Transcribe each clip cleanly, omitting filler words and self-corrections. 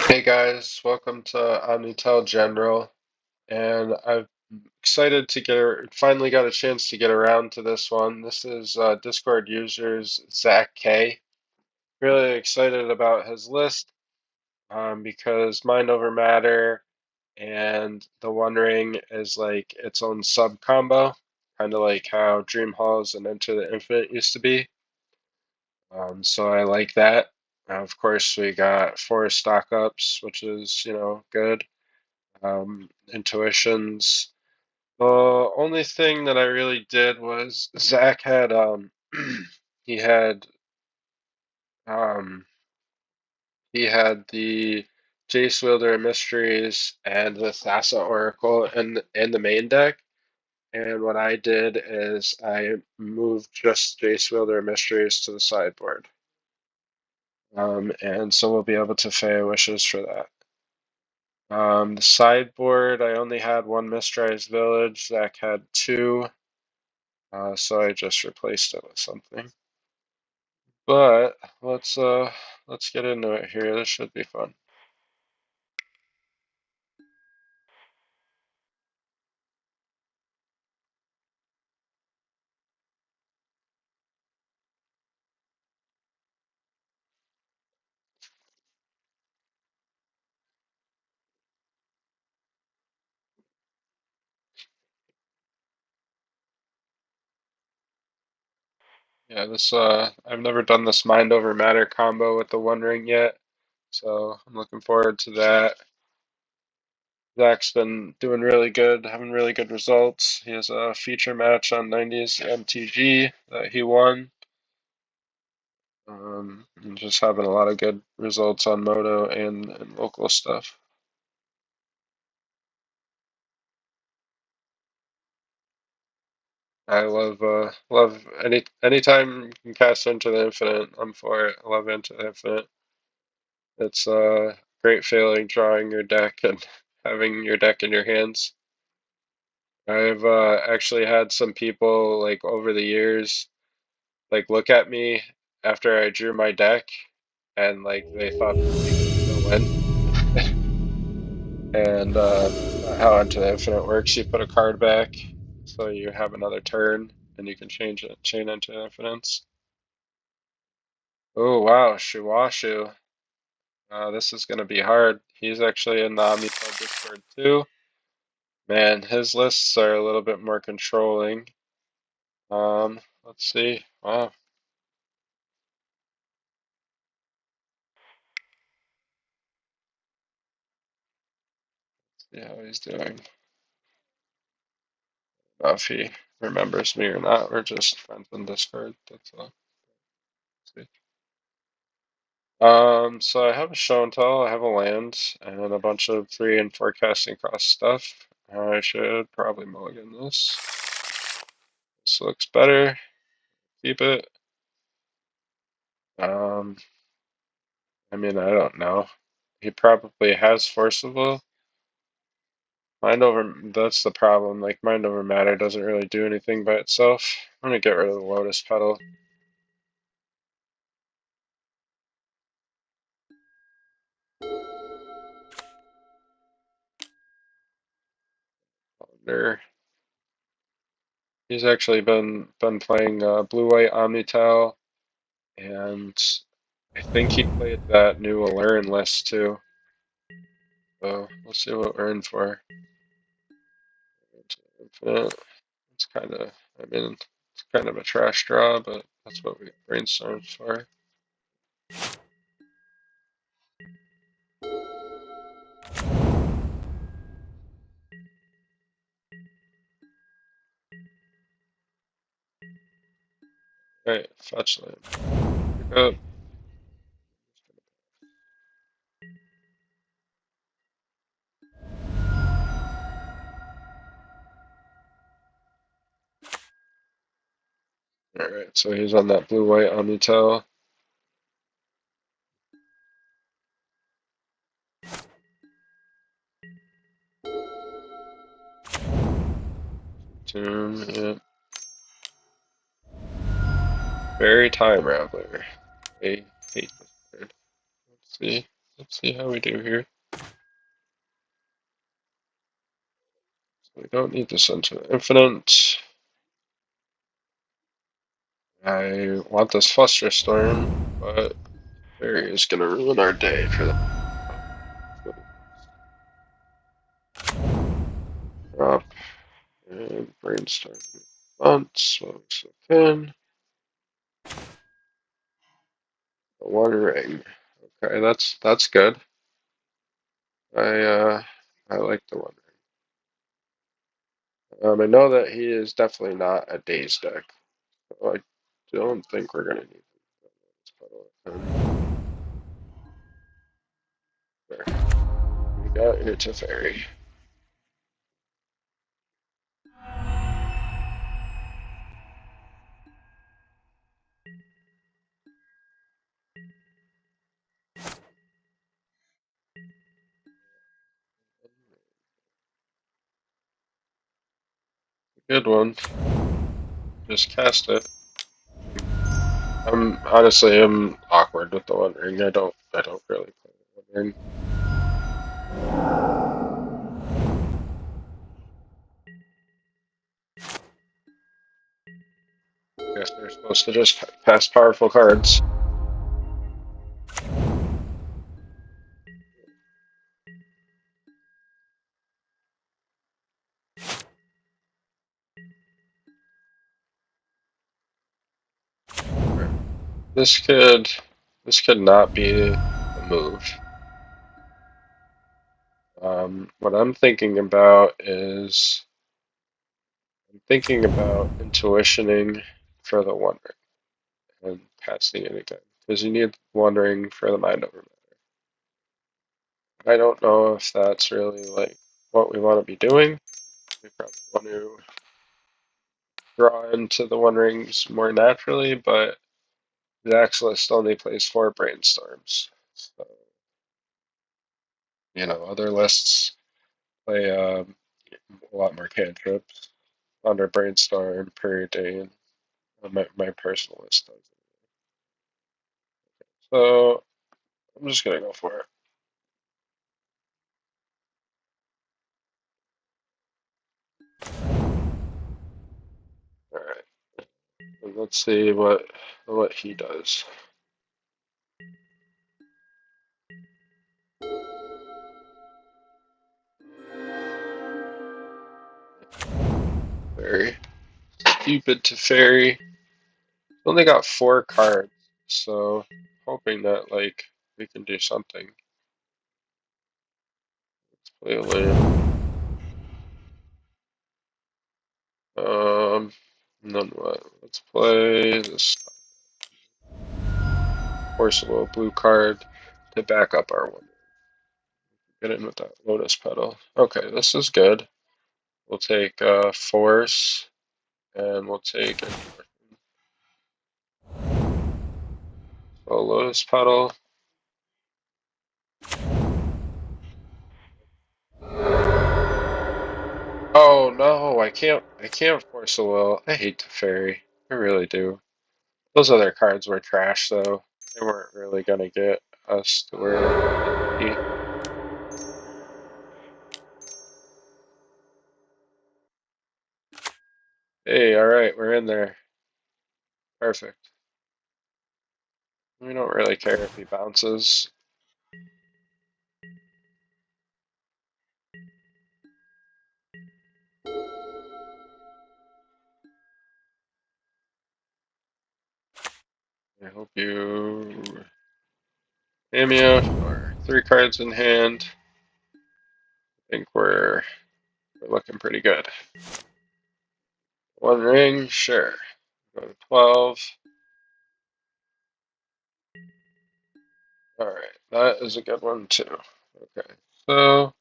Hey guys, welcome to OmniTell-general, and I'm excited to finally got a chance to get around to this one. This is Discord users Zach K. Really excited about his list because Mind Over Matter and the One Ring is like its own sub combo, kind of like how Dream Halls and Into the Infinite used to be. So I like that. Of course, we got 4 stock ups, which is good. Intuitions. The only thing that I really did was Zach had he had um he had the Jace Wielder Mysteries and the Thassa Oracle in the main deck. And what I did is I moved just Jace Wielder Mysteries to the sideboard. And so we'll be able to Fey Wishes for that. The sideboard, I only had 1 Mistrized Village. Zach had 2. So I just replaced it with something. But let's get into it here. This should be fun. Yeah, I've never done this Mind Over Matter combo with the One Ring yet, so I'm looking forward to that. Zach's been doing really good, having really good results. He has a feature match on 90s MTG that he won. And just having a lot of good results on Moto and local stuff. I love anytime you can cast Into the Infinite, I'm for it. I love Into the Infinite. It's a great feeling drawing your deck and having your deck in your hands. I've actually had some people like over the years like look at me after I drew my deck and like they thought the game was gonna win. And it's not how Into the Infinite works. You put a card back so you have another turn and you can chain Into Infinites. Oh wow, Shuwashu. This is gonna be hard. He's actually in the OmniTell Discord too. Man, his lists are a little bit more controlling. Let's see. Wow. See how he's doing. If he remembers me or not. We're just friends on Discord. That's all. Let's see. So I have a show and tell, I have a land, and a bunch of 3 and 4 casting cost stuff. I should probably mulligan this. This looks better. Keep it. Um, I mean, I don't know. He probably has Forcible. That's the problem. Like, Mind Over Matter doesn't really do anything by itself. I'm gonna get rid of the Lotus Petal. He's actually been playing Blue-White OmniTell, and I think he played that new Allurin list too. So we'll see what we're in for. Infinite. It's kind of, I mean, it's kind of a trash draw, but that's what we brainstormed for. Alright, fetch land. Pick up. Alright, so he's on that Blue-White OmniTell. Tomb, yeah. Very Time Raveler. I hate this card. Let's see. Let's see how we do here. So we don't need to send to infinite. I want this Flusterstorm, but Fairy is going to ruin our day for that. Drop and Brainstorm. Once, fin. The One Ring. Okay, that's good. I like the One Ring. I know that he is definitely not a Daze deck. So I don't think we're gonna need this. There. We got your Teferi. Good one. Just cast it. I'm awkward with the One Ring. I don't really play the One Ring. I guess they're supposed to just pass powerful cards. This could not be a move. What I'm thinking about is intuitioning for the One Ring and casting it again because you need One Ring for the mind over matter. I don't know if that's really like what we want to be doing. We probably want to draw into the One Rings more naturally, but the X list only plays 4 brainstorms. So, other lists play a lot more cantrips under brainstorm, preordain. My personal list does. So I'm just gonna go for it. All right. And let's see what he does. Very stupid to fairy. Only got 4 cards, so hoping that like we can do something. Let's play a land. None what? Let's play this forcible blue card to back up our one. Get in with that Lotus Petal. Okay, this is good. We'll take Force, and we'll take a Lotus Petal. Oh no, I can't Force a Will. I hate the Fairy. I really do. Those other cards were trash though. They weren't really gonna get us to where we need to be. Hey, alright, we're in there. Perfect. We don't really care if he bounces. I hope you cameo. Sure. 3 cards in hand. I think we're looking pretty good. One ring, sure. Go to 12. Alright, that is a good one too. Okay, so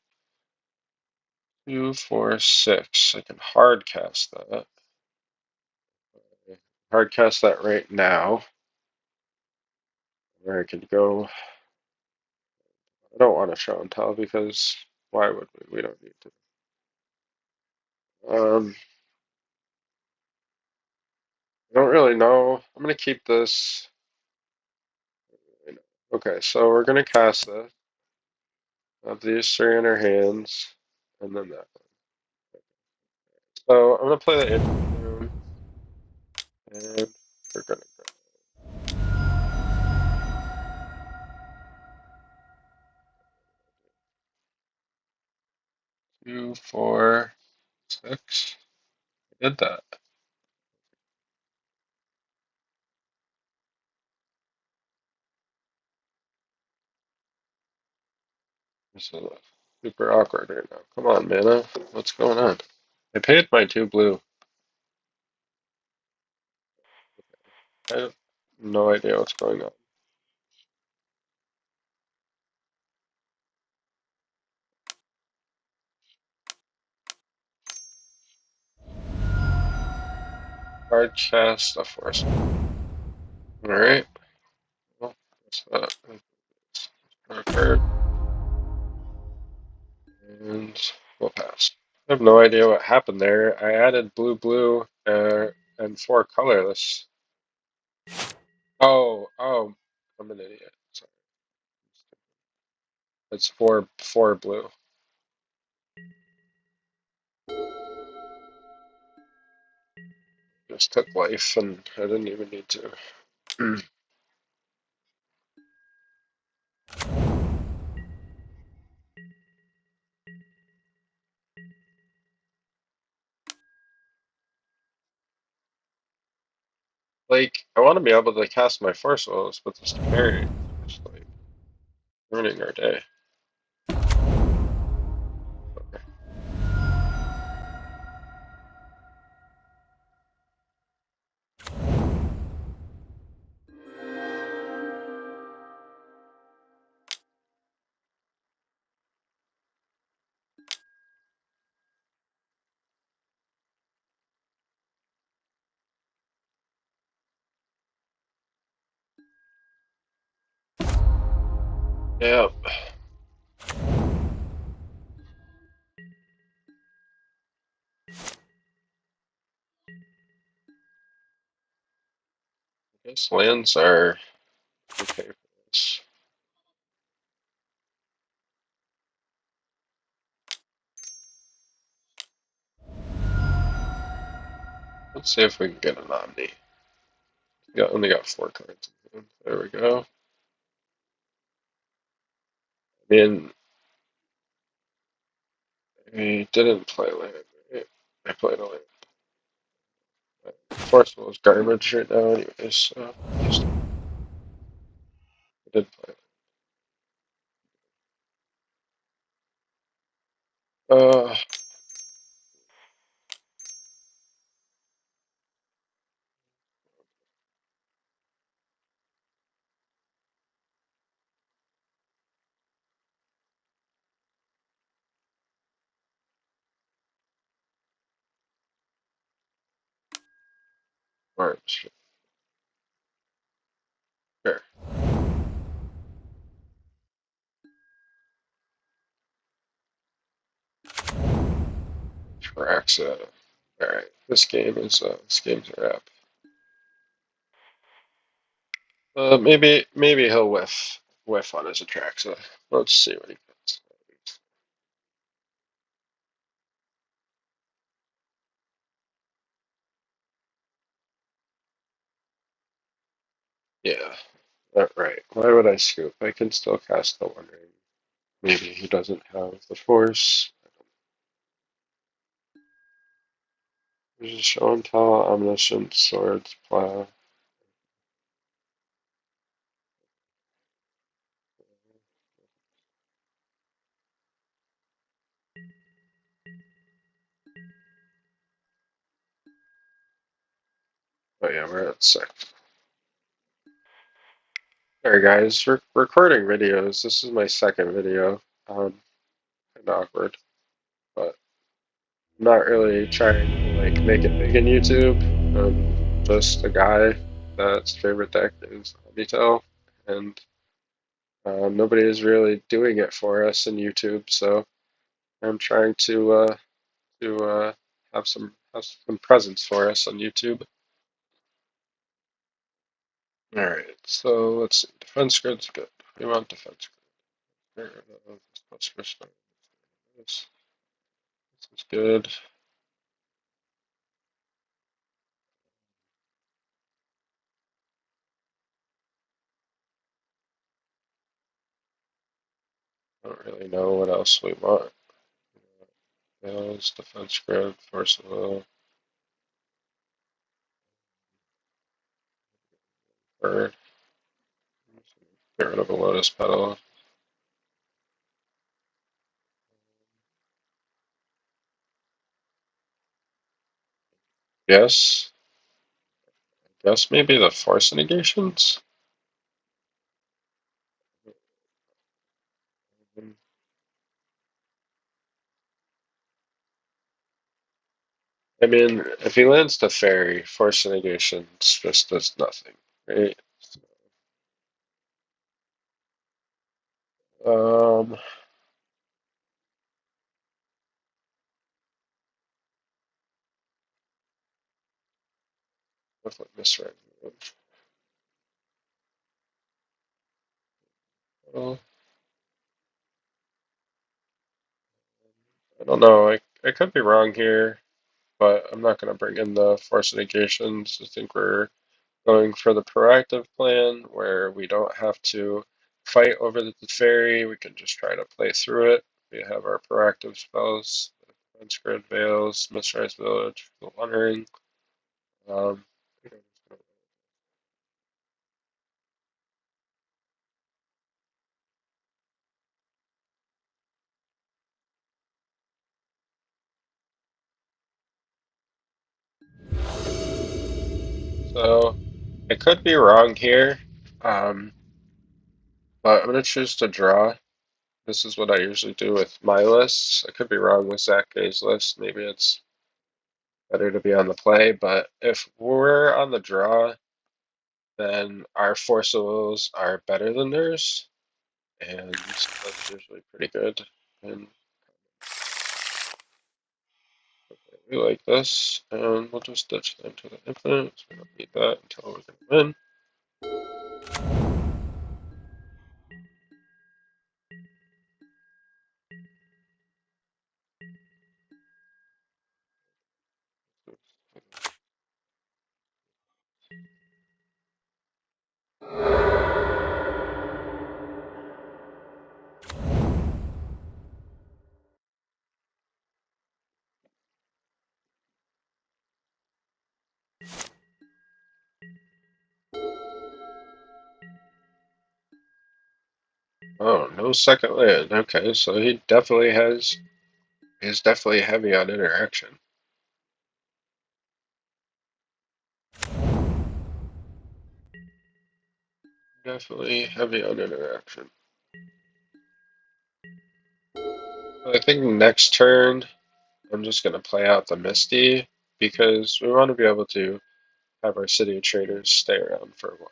2, 4, 6. I can hard cast that. Hard cast that right now. Or I could go. I don't want to show and tell because why would we? We don't need to. I don't really know. I'm gonna keep this. Okay, so we're gonna cast this. Have these three in our hands, and then that one. So I'm gonna play the intro, and we're gonna go 2, 4, 6. I did that. This is super awkward right now. Come on, mana. What's going on? I paid my 2 blue. I have no idea what's going on. Hard chest, a force. Alright. Well, that's our card. And we'll pass. I have no idea what happened there. I added blue, and 4 colorless. Oh, I'm an idiot. Sorry. It's 4 blue. Just took life, and I didn't even need to. Like, I want to be able to cast my force wills, but this carry is just like ruining our day. Yep. I guess lands are okay for this. Let's see if we can get an Omni. We only got 4 cards. There we go. I mean, we didn't play land, right? I played a land. Force will is garbage right now, anyways, so just I did play. Uh, Orange. Sure. Traxa. Alright, this game's a wrap. Maybe he'll whiff on his Atraxa. Let's see what he gets. Yeah, right. Why would I scoop? I can still cast the One Ring. Maybe he doesn't have the force. There's a show and tell, omniscient, swords, plow. Oh yeah, we're at 6. Alright guys, we're recording videos. This is my second video. Kind of awkward, but I'm not really trying to like make it big in YouTube. I'm just a guy that's favorite deck is OmniTell, and nobody is really doing it for us in YouTube. So I'm trying to have some presence for us on YouTube. All right, so let's see. Defense grid's good. We want defense grid. This is good. I don't really know what else we want. Fails, defense grid, force of will, bird. Get rid of a lotus petal. Yes. Guess maybe the force negations? I mean, if he lands the fairy, force negations just does nothing, right? Um, what misread? Well, I don't know. I could be wrong here, but I'm not going to bring in the force negations. I think we're going for the proactive plan where we don't have to fight over the fairy. We can just try to play through it. We have our proactive spells, Defense Grid, Veils, Mistrise Village, the Wandering. Um, so I could be wrong here, um, but I'm going to choose to draw. This is what I usually do with my lists. I could be wrong with Zach Gay's list. Maybe it's better to be on the play, but if we're on the draw, then our force of wills are better than theirs, and that's usually pretty good. And we like this, and we'll just ditch them to the infinite, so we don't need that until we're going to win. Oh, no second land. Okay, so he definitely has. He's definitely heavy on interaction. Definitely heavy on interaction. I think next turn, I'm just going to play out the Misty because we want to be able to have our City of Traders stay around for a while.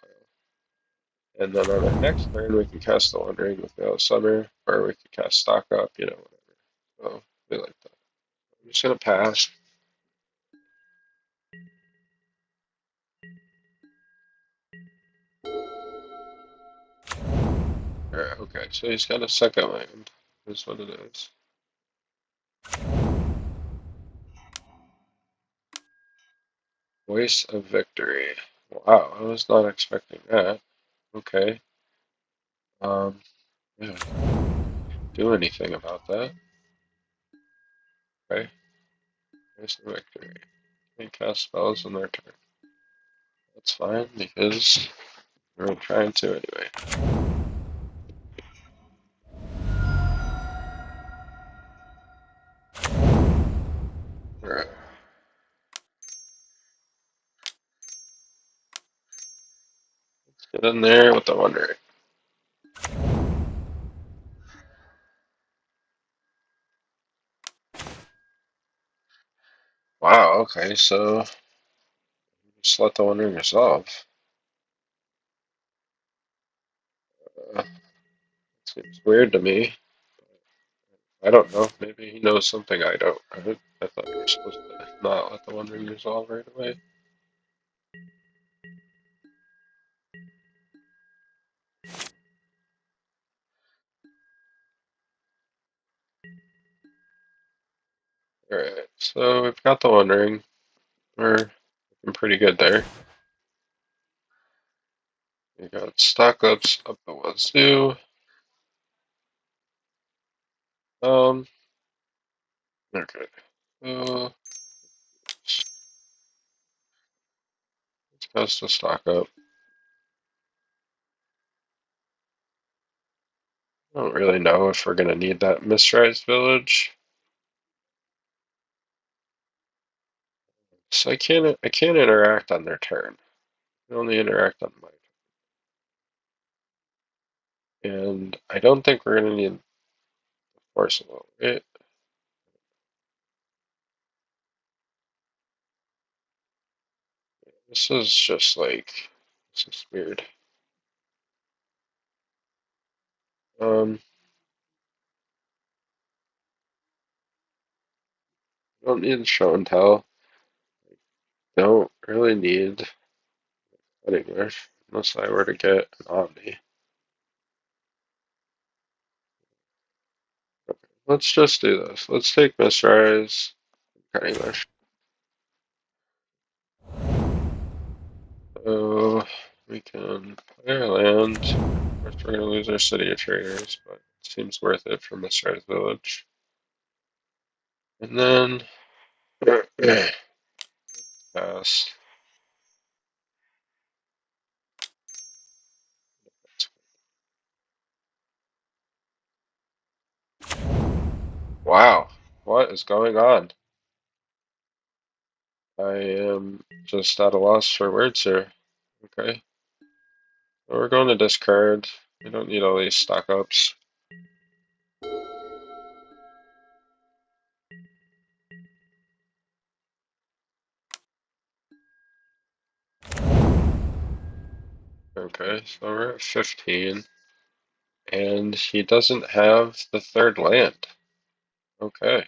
And then on our next turn, we can cast the Wandering with Veil of Summer, or we can cast Stock Up, whatever. So we like that. I'm just going to pass. Alright, okay, so he's got a second land, is what it is. Voice of Victory. Wow, I was not expecting that. Okay. Yeah, do anything about that. Okay. Voice of Victory. They cast spells on their turn. That's fine, because we're trying to anyway. Alright. Let's get in there with the Wandering. Wow, okay, so just let the Wandering resolve. Seems weird to me. I don't know. Maybe he knows something I don't. I thought you were supposed to not let the Wandering resolve right away. Alright, so we've got the One Ring. We're looking pretty good there. We got stock ups up the wazoo. Okay. So let's cast the stock up. I don't really know if we're gonna need that Mistrized Village. So I can't interact on their turn. I only interact on mine. And I don't think we're gonna need Forcible, right? This is just like, this is weird. Don't need show and tell. Don't really need English unless I were to get an Omni. Okay, let's just do this. Let's take Mistrise, cut English. So we can play our land. Of course, we're going to lose our City of Traders, but it seems worth it for Mistrise Village. And then pass. Wow, what is going on? I am just at a loss for words here. Okay. Well, we're going to discard. We don't need all these stock ups. Okay, so we're at 15. And he doesn't have the third land. Okay.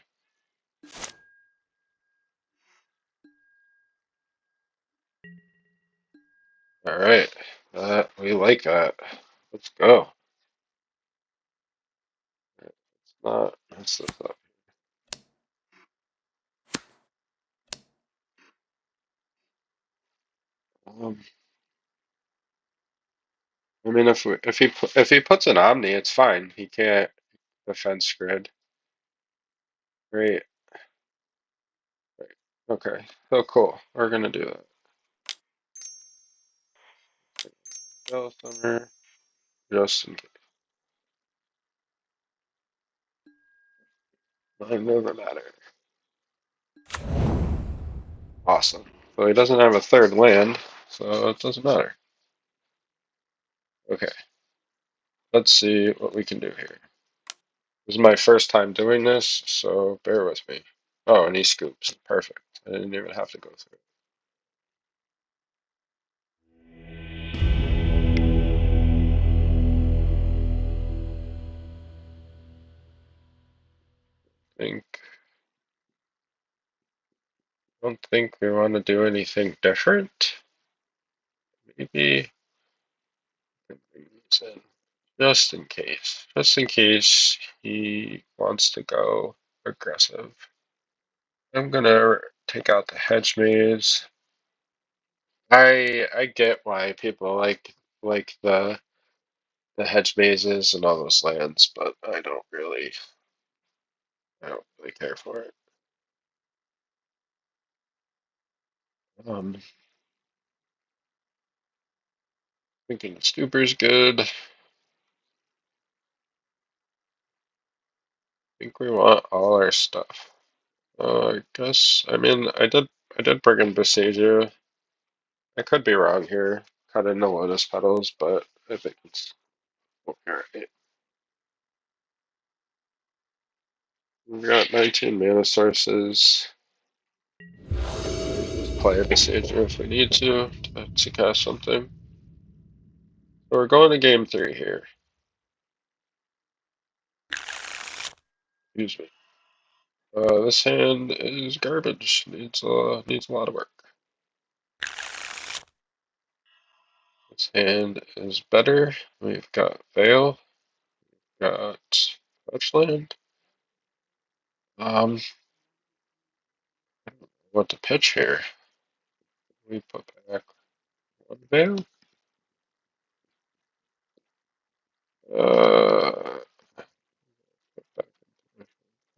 Alright. We like that. Let's go. It's not mess this up. I mean, if he puts an Omni, it's fine. He can't defense grid. Great. Right. Okay. So cool. We're gonna do that. Go somewhere. Just in case. It doesn't matter. Awesome. So he doesn't have a third land, so it doesn't matter. Okay. Let's see what we can do here. This is my first time doing this, so bear with me. Oh, and he scoops. Perfect. I didn't even have to go through it. Don't think we want to do anything different. Maybe bring these in. Just in case. Just in case he wants to go aggressive. I'm gonna take out the hedge maze. I get why people like the hedge mazes and all those lands, but I don't really care for it. Thinking Scooper's good. I think we want all our stuff. I guess I did bring in Besieger. I could be wrong here. Cut in the lotus petals, but I think it's alright. We've got 19 mana sources. Just play a Besieger if we need to cast something. So we're going to game 3 here. Excuse me. This hand is garbage. Needs a lot of work. This hand is better. We've got Veil. Got Touchland. what to pitch here. We put back one veil.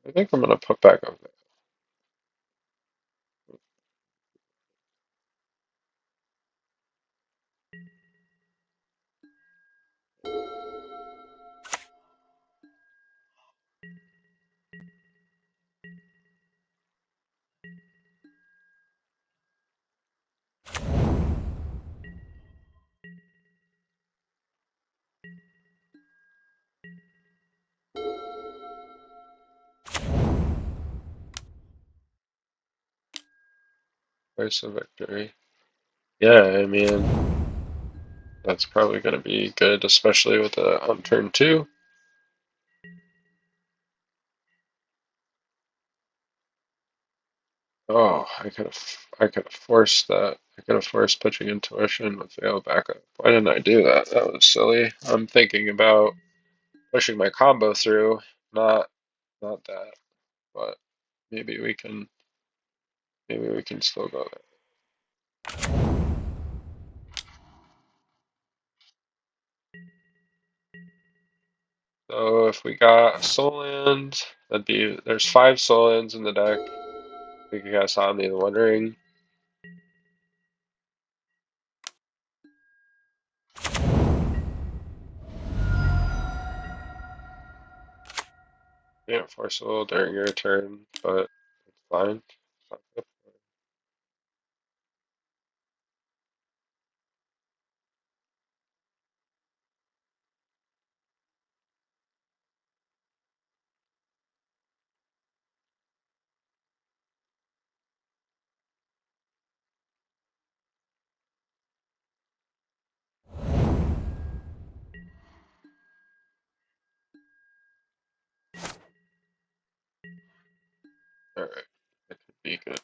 I think I'm gonna put back a veil. Price of victory. Yeah, I mean, that's probably gonna be good, especially with the on turn 2. Oh, I could have forced that. I could have forced pitching intuition with veil backup. Why didn't I do that? That was silly. I'm thinking about pushing my combo through, not that. But maybe we can still go there. So if we got soul land, there's 5 soul lands in the deck. We could cast Omni the One Ring. Can't force soul during your turn, but it's fine. Alright, that could be good.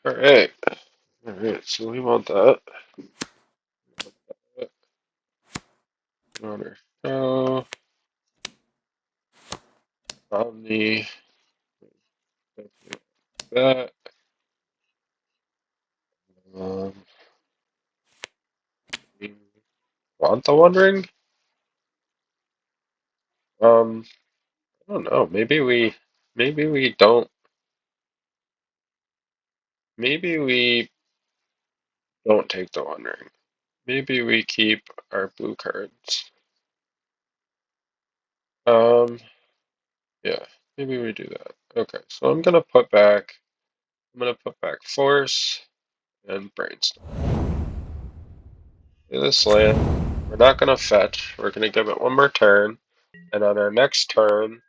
Alright, so we want that. Order. Omni. That. We want the One Ring? I don't know. Maybe we don't. Maybe we don't take the One Ring. Maybe we keep our blue cards. Yeah, maybe we do that. Okay, so I'm gonna put back Force and Brainstorm. This land, we're not gonna fetch. We're gonna give it one more turn, and on our next turn,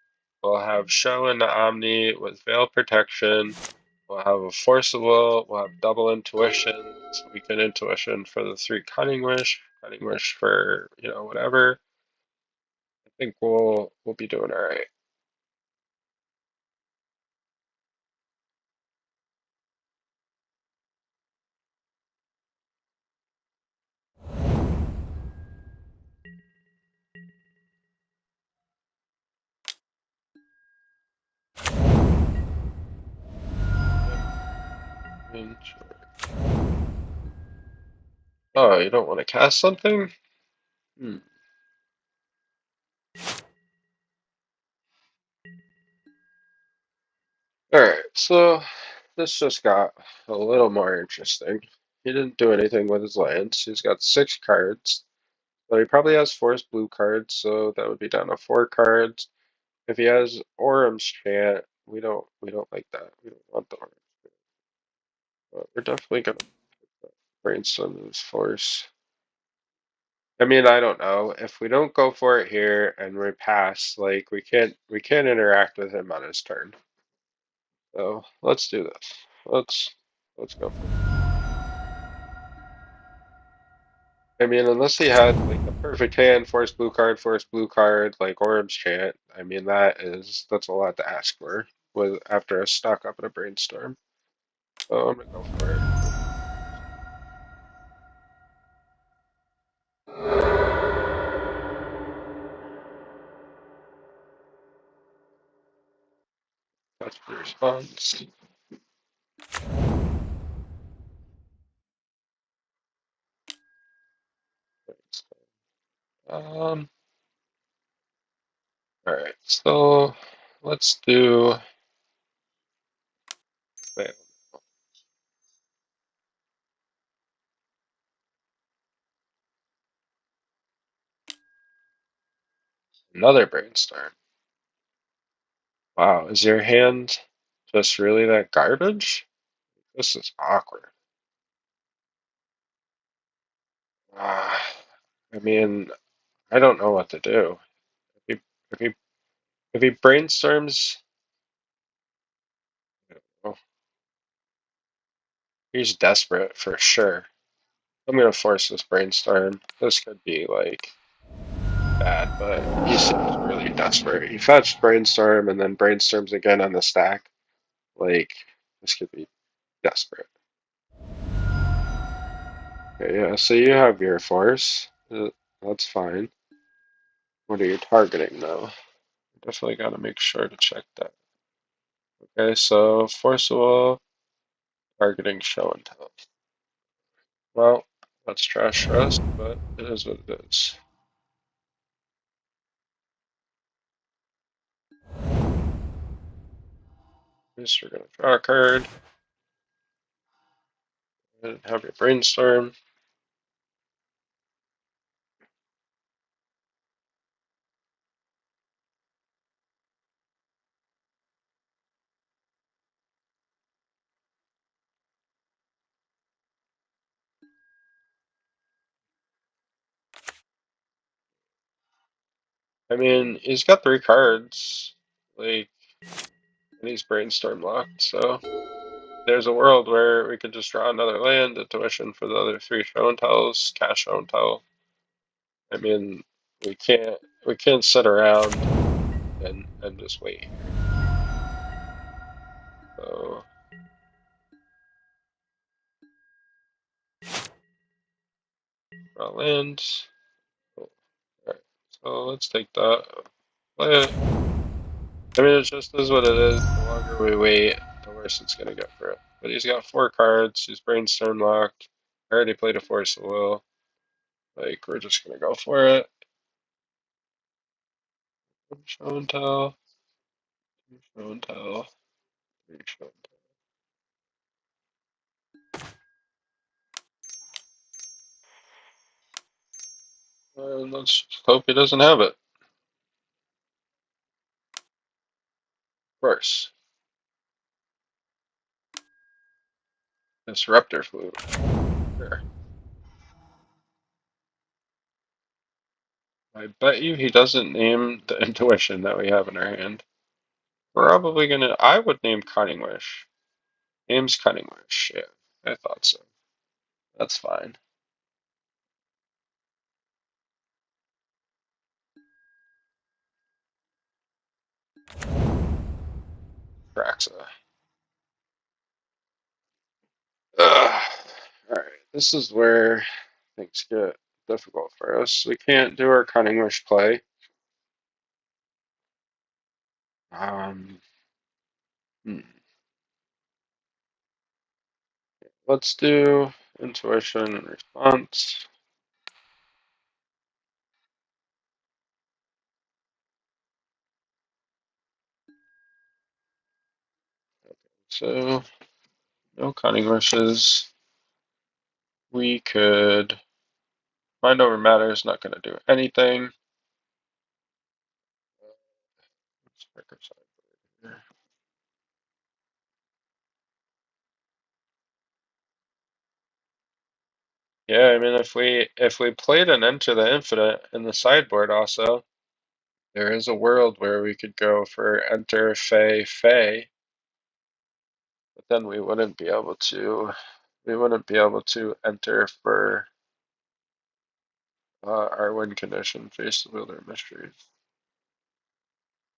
we'll have Show into Omni with Veil Protection. We'll have a Force of Will. We'll have double Intuition. So we can Intuition for the 3 Cunning Wish for whatever. I think we'll be doing all right. Oh, you don't want to cast something? Alright, so this just got a little more interesting. He didn't do anything with his lands. He's got 6 cards, but he probably has forced blue cards, so that would be down to 4 cards. If he has Orum's Chant, we don't like that. We don't want the Orum's Chant. But we're definitely gonna brainstorm his force. I mean, I don't know. If we don't go for it here and we pass, like we can't interact with him on his turn. So let's do this. Let's go for it. I mean, unless he had like the perfect hand, force blue card, like Orum's Chant. I mean, that's a lot to ask for with after a stock up in a brainstorm. So I'm gonna go for it. That's the response. All right, so let's do wait, another brainstorm. Wow, is your hand just really that garbage? This is awkward. Uh, I mean, I don't know what to do. If he if he if he brainstorms, well, he's desperate for sure. I'm gonna force this brainstorm. This could be like bad, but he seems really desperate. He fetched brainstorm and then brainstorms again on the stack. Like this could be desperate. Okay, yeah, so you have your force. That's fine. What are you targeting though? Definitely gotta make sure to check that. Okay, so forcible targeting show and tell. Well, that's trash for us, but it is what it is. Yes, we're gonna draw a card and have your brainstorm. I mean, he's got 3 cards, like, and he's brainstorm locked, so there's a world where we could just draw another land, a tuition for the other 3 show and tells, cash show and tell. I mean, we can't sit around and just wait here. So draw land. Oh, alright, so let's take that. Play it. I mean, it just is what it is. The longer we wait, the worse it's gonna get for it. But he's got 4 cards. He's brainstorm locked. I already played a force of will. Like we're just gonna go for it. Show and tell. Show and tell. Show and tell. And let's just hope he doesn't have it. Of course. Disruptor flew. Sure. I bet you he doesn't name the intuition that we have in our hand. Probably gonna. I would name Cunning Wish. Name's Cunning Wish. Yeah, I thought so. That's fine. Praxa. Alright, this is where things get difficult for us. We can't do our Cunning Wish play. Um, hmm. Let's do intuition and response. So, no Cunning Wishes. We could mind over matter is not going to do anything. Let's pick our side here. Yeah, I mean, if we played an Enter the Infinite in the sideboard also, there is a world where we could go for Enter Fey Fey, but then we wouldn't be able to enter for our win condition, Face the Wheeler Mysteries.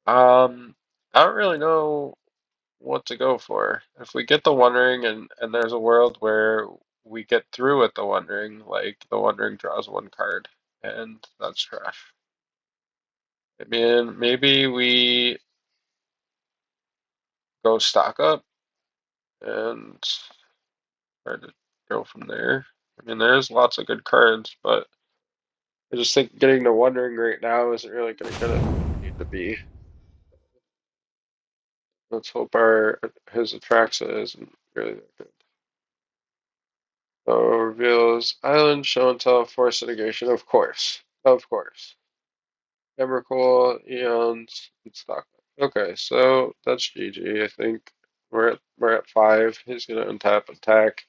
I don't really know what to go for. If we get the One Ring and there's a world where we get through with the One Ring, like the One Ring draws 1 card, and that's trash. I mean, maybe we go stock up and try to go from there. I mean, there's lots of good cards, but I just think getting to wondering right now isn't really going to get it where we need to be. Let's hope his Atraxa isn't really that good. So reveals Island, Show and Tell, Force Negation, of course. Of course. Emrakul, Eons, and Stock. Okay, so that's GG, I think. We're at 5. He's gonna untap attack.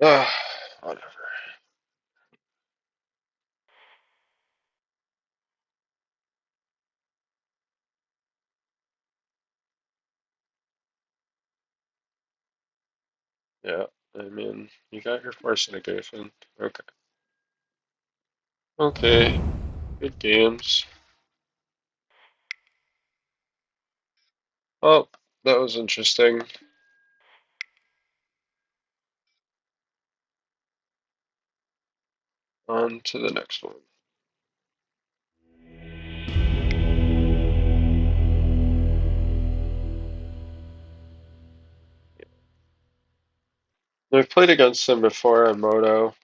Ugh, whatever. Yeah, I mean, you got your Force Negation. Okay. Okay, good games. Oh, that was interesting. On to the next one. I've played against him before on Moto,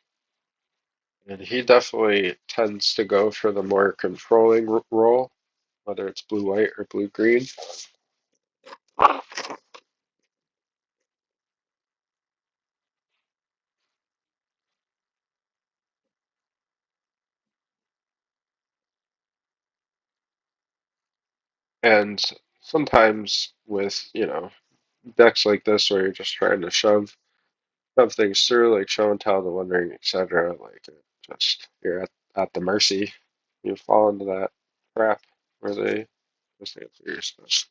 and he definitely tends to go for the more controlling role, whether it's blue-white or blue-green. And sometimes with, decks like this where you're just trying to shove things through, like show and tell, the wondering, etc., like just you're at the mercy. You fall into that trap where they just answer your stuff.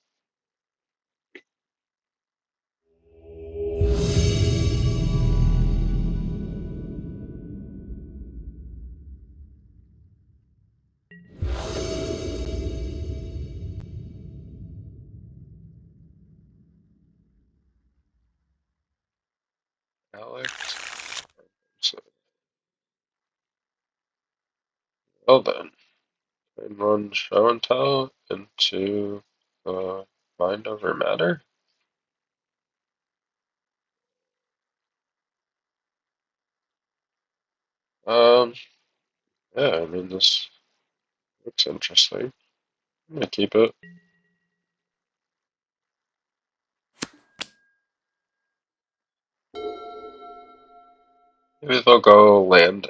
Alex. So, well then. And run show and tell into mind over matter. Um, yeah, I mean, this looks interesting. I'm gonna keep it. Maybe they'll go land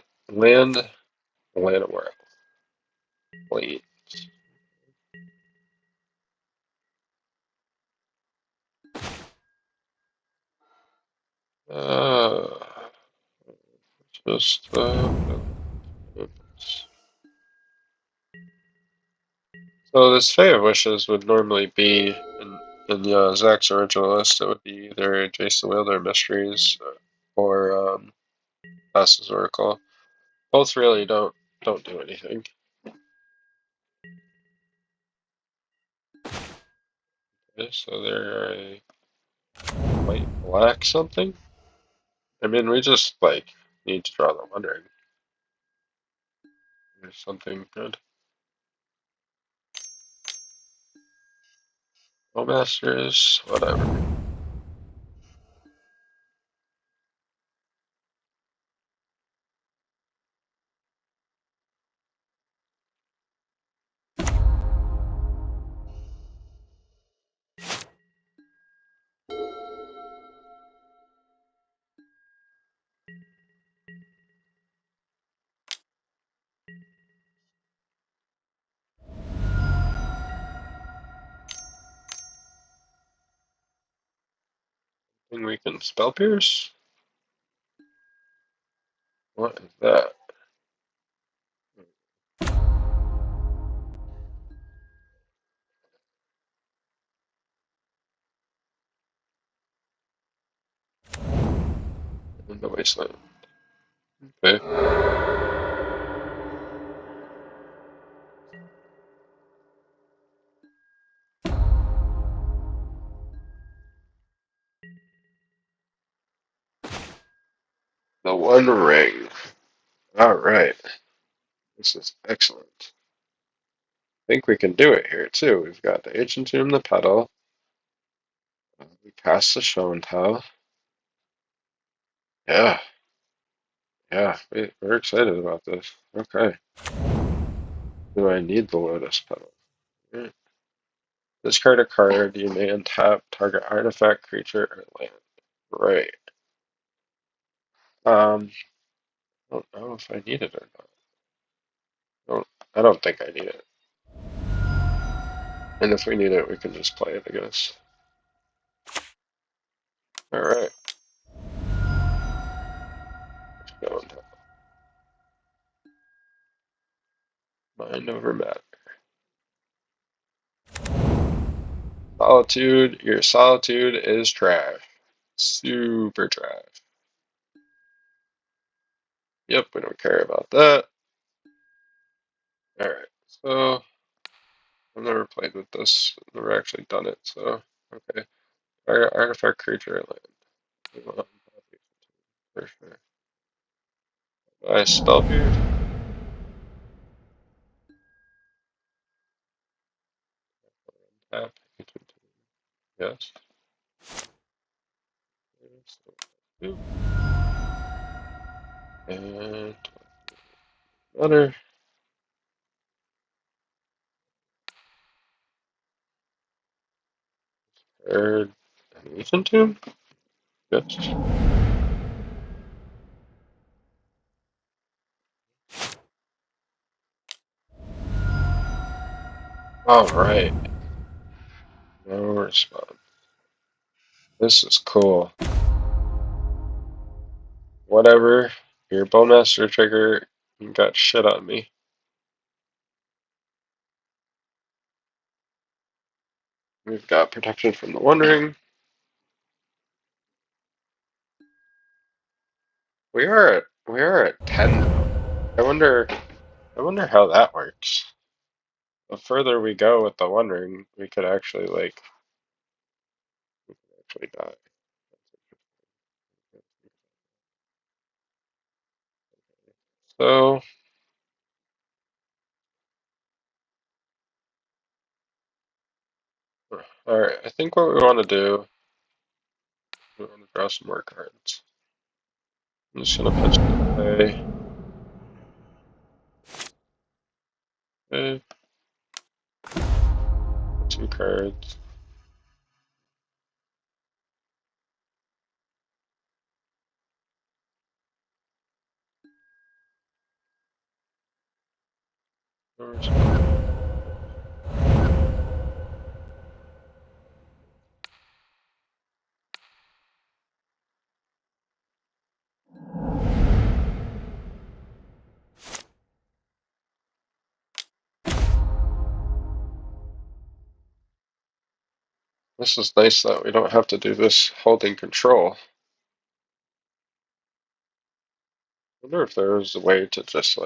where wait. Uh, just so this Fey of Wishes would normally be in Zach's original list. It would be either Jason Wheel or Mysteries or Passes Oracle. Both really don't do anything. Okay, so they're a white black something. I mean, we just like need to draw the wondering. There's something good. No masters, whatever. Think we can spell pierce? What is that? In the wasteland. Okay. The One Ring. Alright. This is excellent. I think we can do it here too. We've got the Ancient Tomb, the Petal. Pass the show and tell. Yeah. Yeah, we're excited about this. Okay. Do I need the Lotus Petal? Right. Discard a card. You may untap target artifact, creature, or land. Right. I don't know if I need it or not. I don't think I need it. And if we need it, we can just play it, I guess. Alright. Go and mind over matter. Solitude. Your solitude is trash. Super trash. Yep, we don't care about that. Alright, so I've never played with this. Never actually done it, so okay. Artifact creature land. For sure. I spell pierce. Tap. Yes. And another. Third. Ancient Tomb? Yes. Alright. No response. This is cool. Whatever. Your Bowmaster trigger, you got shit on me. We've got protection from the Wandering. We are at 10 now. I wonder how that works. The further we go with the Wandering, we could actually die. So alright, I think what we want to do, we want to draw some more cards. I'm just gonna put it away. Okay. Put some cards. This is nice that we don't have to do this holding control. I wonder if there was a way to just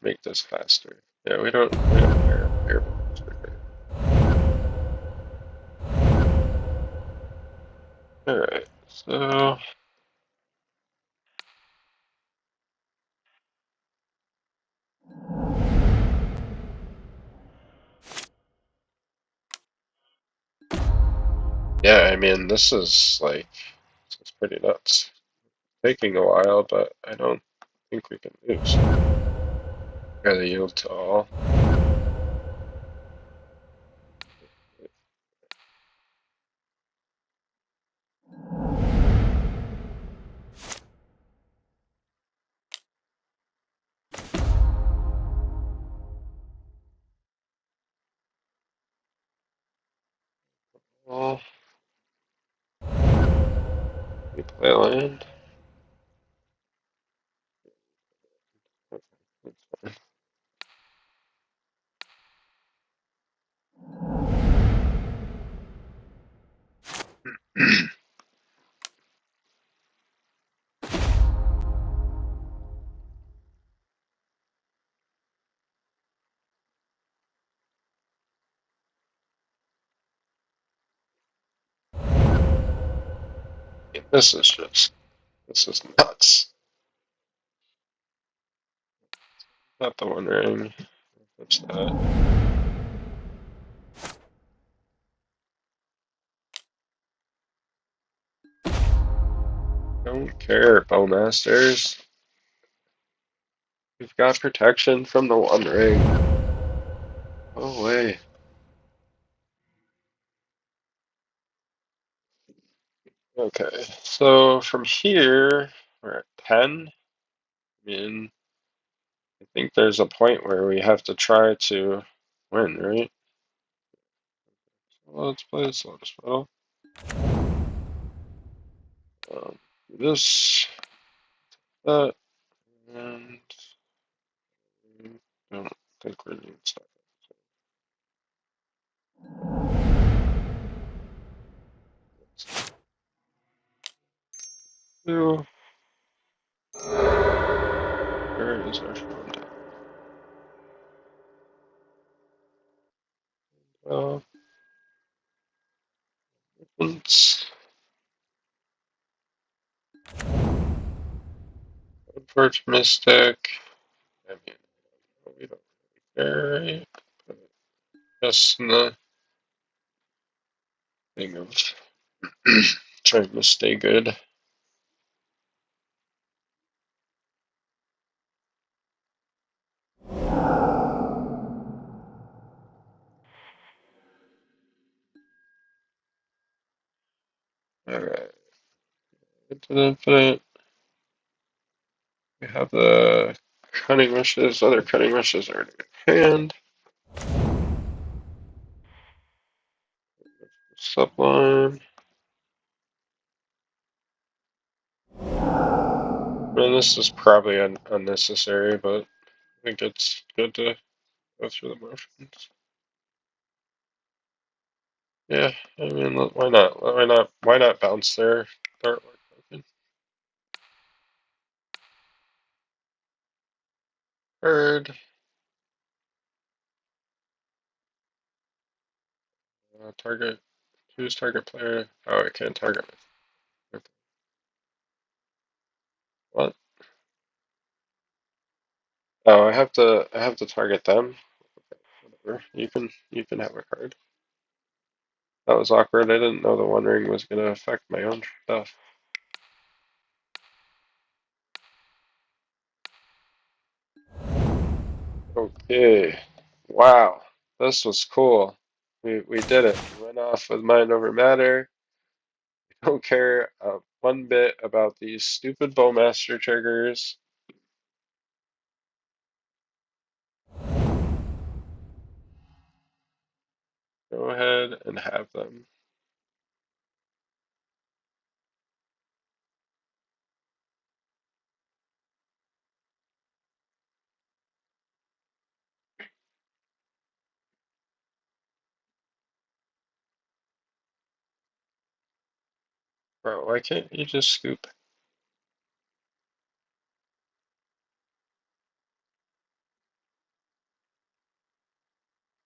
make this faster. Yeah, we don't care. Alright, so yeah, I mean this is pretty nuts. Taking a while, but I don't think we can lose. Gotta yield to all. Well, we play land. That's fine. This is nuts. Not the Wandering. What's that? Don't care, Bowmasters. We've got protection from the One Ring. Go away. Okay, so from here, we're at 10. I mean, I think there's a point where we have to try to win, right? So let's play this Lotus Petal. This, that, and I don't think we're doing stuff. Two. Where is our phone? Once. Forge Mystic. I mean, we don't really care, right? Just in the thing of trying to stay good. Alright. Into the infinite. We have the cunning wishes. Other cunning wishes are in hand. Sublime. And this is probably unnecessary, but I think it's good to go through the motions. Yeah, I mean, why not? Why not bounce their artwork token? Bird. Target. Choose target player. Oh, I can't target me. Okay. What? Oh, I have to target them. Whatever. You can have a card. That was awkward. I didn't know the One Ring was gonna affect my own stuff. Okay. Wow. This was cool. We did it. We went off with mind over matter. I don't care one bit about these stupid Bowmaster triggers. Go ahead and have them. Bro, why can't you just scoop?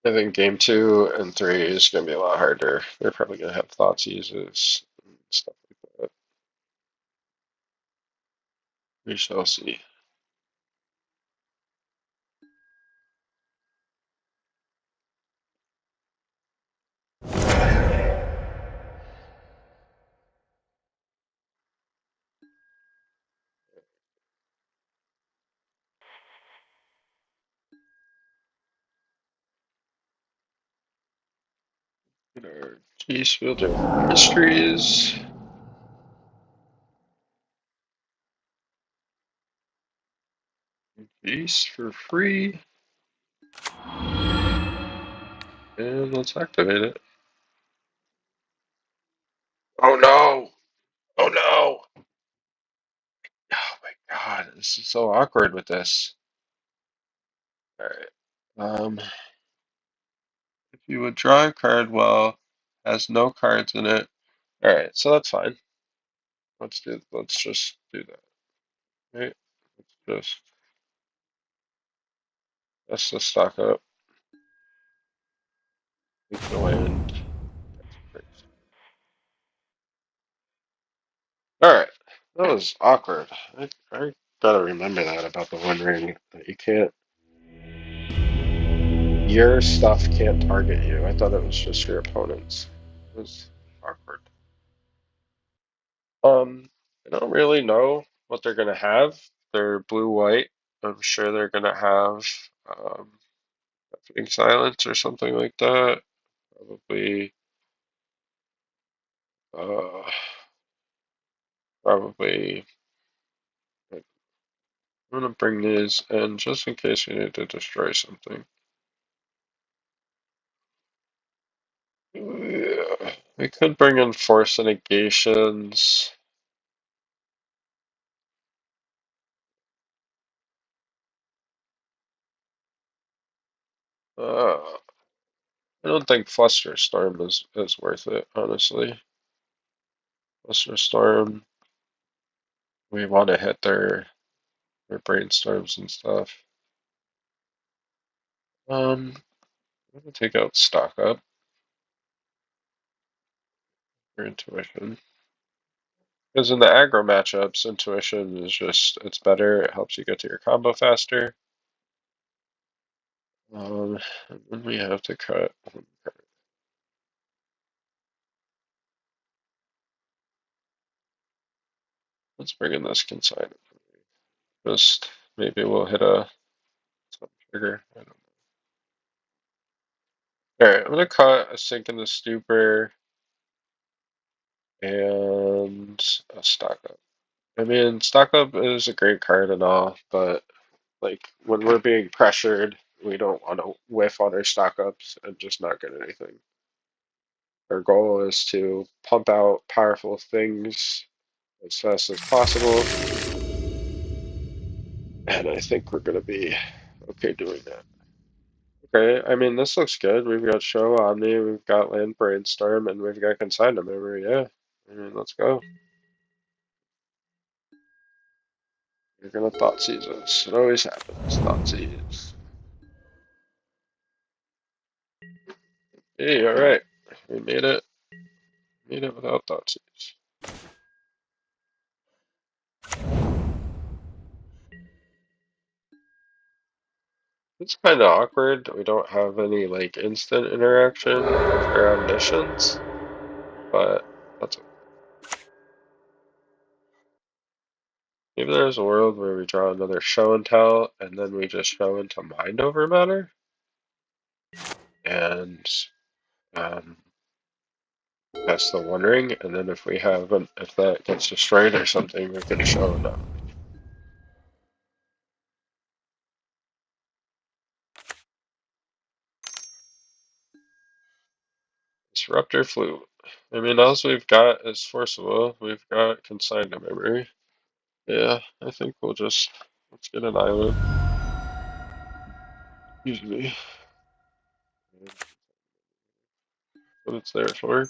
I think game 2 and 3 is going to be a lot harder. They're probably going to have Thoughtseize and stuff like that. We shall see. Our Geese Fielder Mysteries. Geese for free. And let's activate it. Oh no! Oh no! Oh my god, this is so awkward with this. Alright. If you would draw a card well, has no cards in it. Alright, so that's fine. Let's just do that. Right? Let's just stock up. We can land. Alright. That was awkward. I gotta remember that about the One Ring. That you can't your stuff can't target you. I thought it was just your opponent's. It was awkward. I don't really know what they're gonna have. They're blue-white. I'm sure they're gonna have deafening silence or something like that. Probably, uh, probably. I'm gonna bring these in just in case we need to destroy something. Yeah, we could bring in force negations. I don't think Flusterstorm is worth it, honestly. Flusterstorm, we want to hit their brainstorms and stuff. I'm gonna take out stock up for intuition. Because in the aggro matchups, intuition is just, it's better. It helps you get to your combo faster. And then we have to cut. Let's bring in this consignment. Just maybe we'll hit a trigger. I don't know. Alright, I'm gonna cut a sink in the stupor and a stock up. I mean, stock up is a great card and all, but like when we're being pressured, we don't want to whiff on our stock ups and just not get anything. Our goal is to pump out powerful things as fast as possible, and I think we're going to be okay doing that. Okay, I mean, this looks good. We've got Show Omni, we've got Land Brainstorm, and we've got Consignment Memory. Yeah, I mean, let's go. You're gonna Thoughtseize us. It always happens. Thoughtseize. Hey, alright. We made it. Made it without Thoughtseize. It's kind of awkward. We don't have any like instant interaction with our omniscience, but that's okay. Maybe there's a world where we draw another show and tell, and then we just show into mind over matter, and um, that's the wondering. And then if we have if that gets destroyed or something, we can show no. Disruptor Flute. I mean, all we've got is Forcible. We've got Consigned to Memory. Yeah, I think we'll just let's get an island. Usually, what it's there for.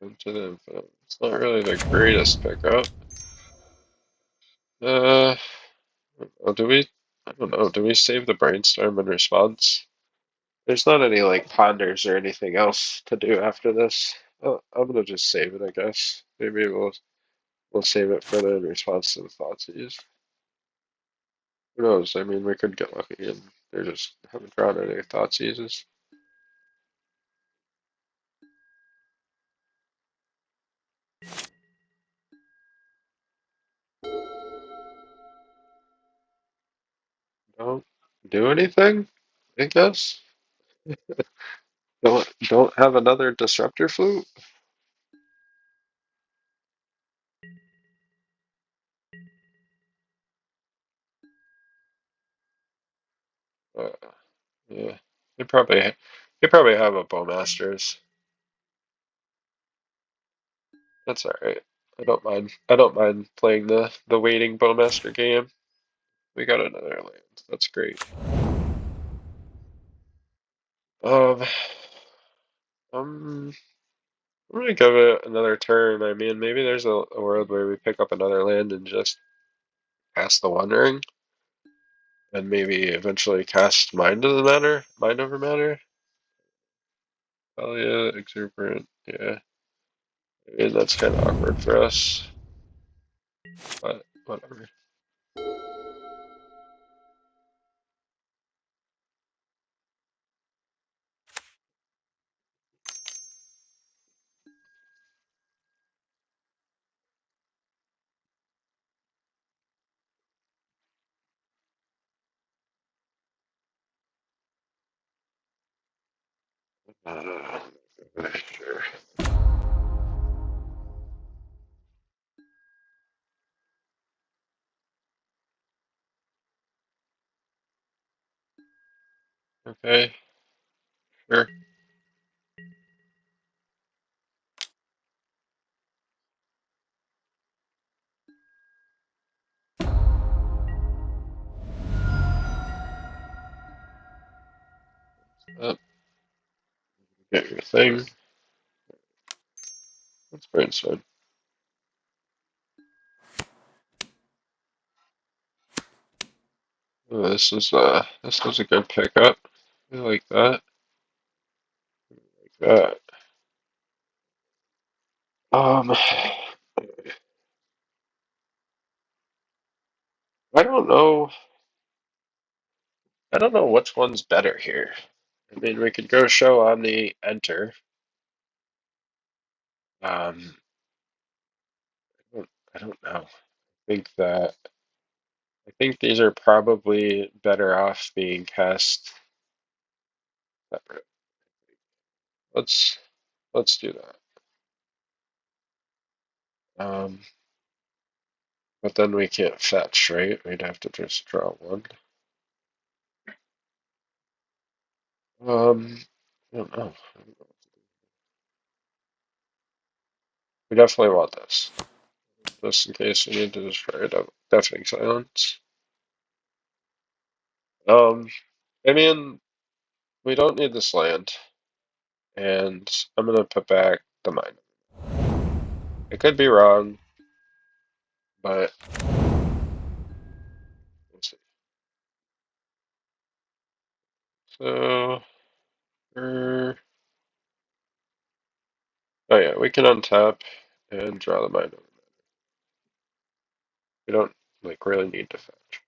Into the infinite. It's not really the greatest pickup. Uh, oh, do we? I don't know. Do we save the brainstorm in response? There's not any like ponders or anything else to do after this. Oh, I'm gonna just save it, I guess. Maybe we'll save it further in response to the thoughts used. Who knows? I mean, we could get lucky and they just haven't drawn any thoughts uses. Don't do anything, I guess. Don't have another disruptor flute. Uh, yeah, they probably have a Bowmasters. That's all right. I don't mind. I don't mind playing the waiting Bowmaster game. We got another land. That's great. Um, I'm gonna give it another turn. I mean, maybe there's a world where we pick up another land and just cast the Wandering, and maybe eventually cast Mind of the Matter, Mind over Matter. Oh yeah, Exuberant. Yeah, Maybe that's kind of awkward for us, but whatever. Sure. Okay, sure. Up, get your thing. Let's brainstorm. Oh, this was a good pickup. I like that. Like that. I don't know. I don't know which one's better here. I mean, we could go show Omni enter. Um, I don't know. I think these are probably better off being cast separate. Let's do that. But then we can't fetch, right? We'd have to just draw one. I don't know. We definitely want this, just in case we need to destroy it. Deafening silence. I mean, we don't need this land, and I'm gonna put back the mine. I could be wrong, but we'll see. So, oh yeah, we can untap and draw the mine. We don't like really need to fetch.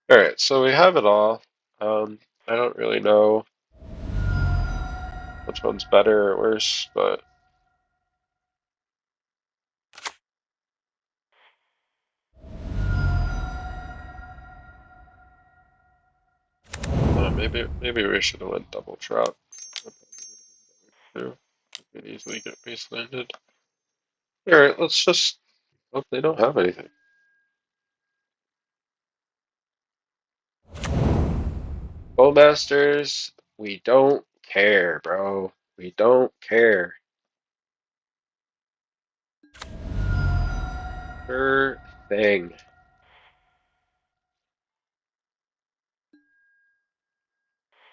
All right, so we have it all. I don't really know which one's better or worse, but maybe we should have went double trap. Too. We could easily get base landed. All right, let's just hope they don't have anything. Bowmasters, we don't care, bro. We don't care. Sure thing.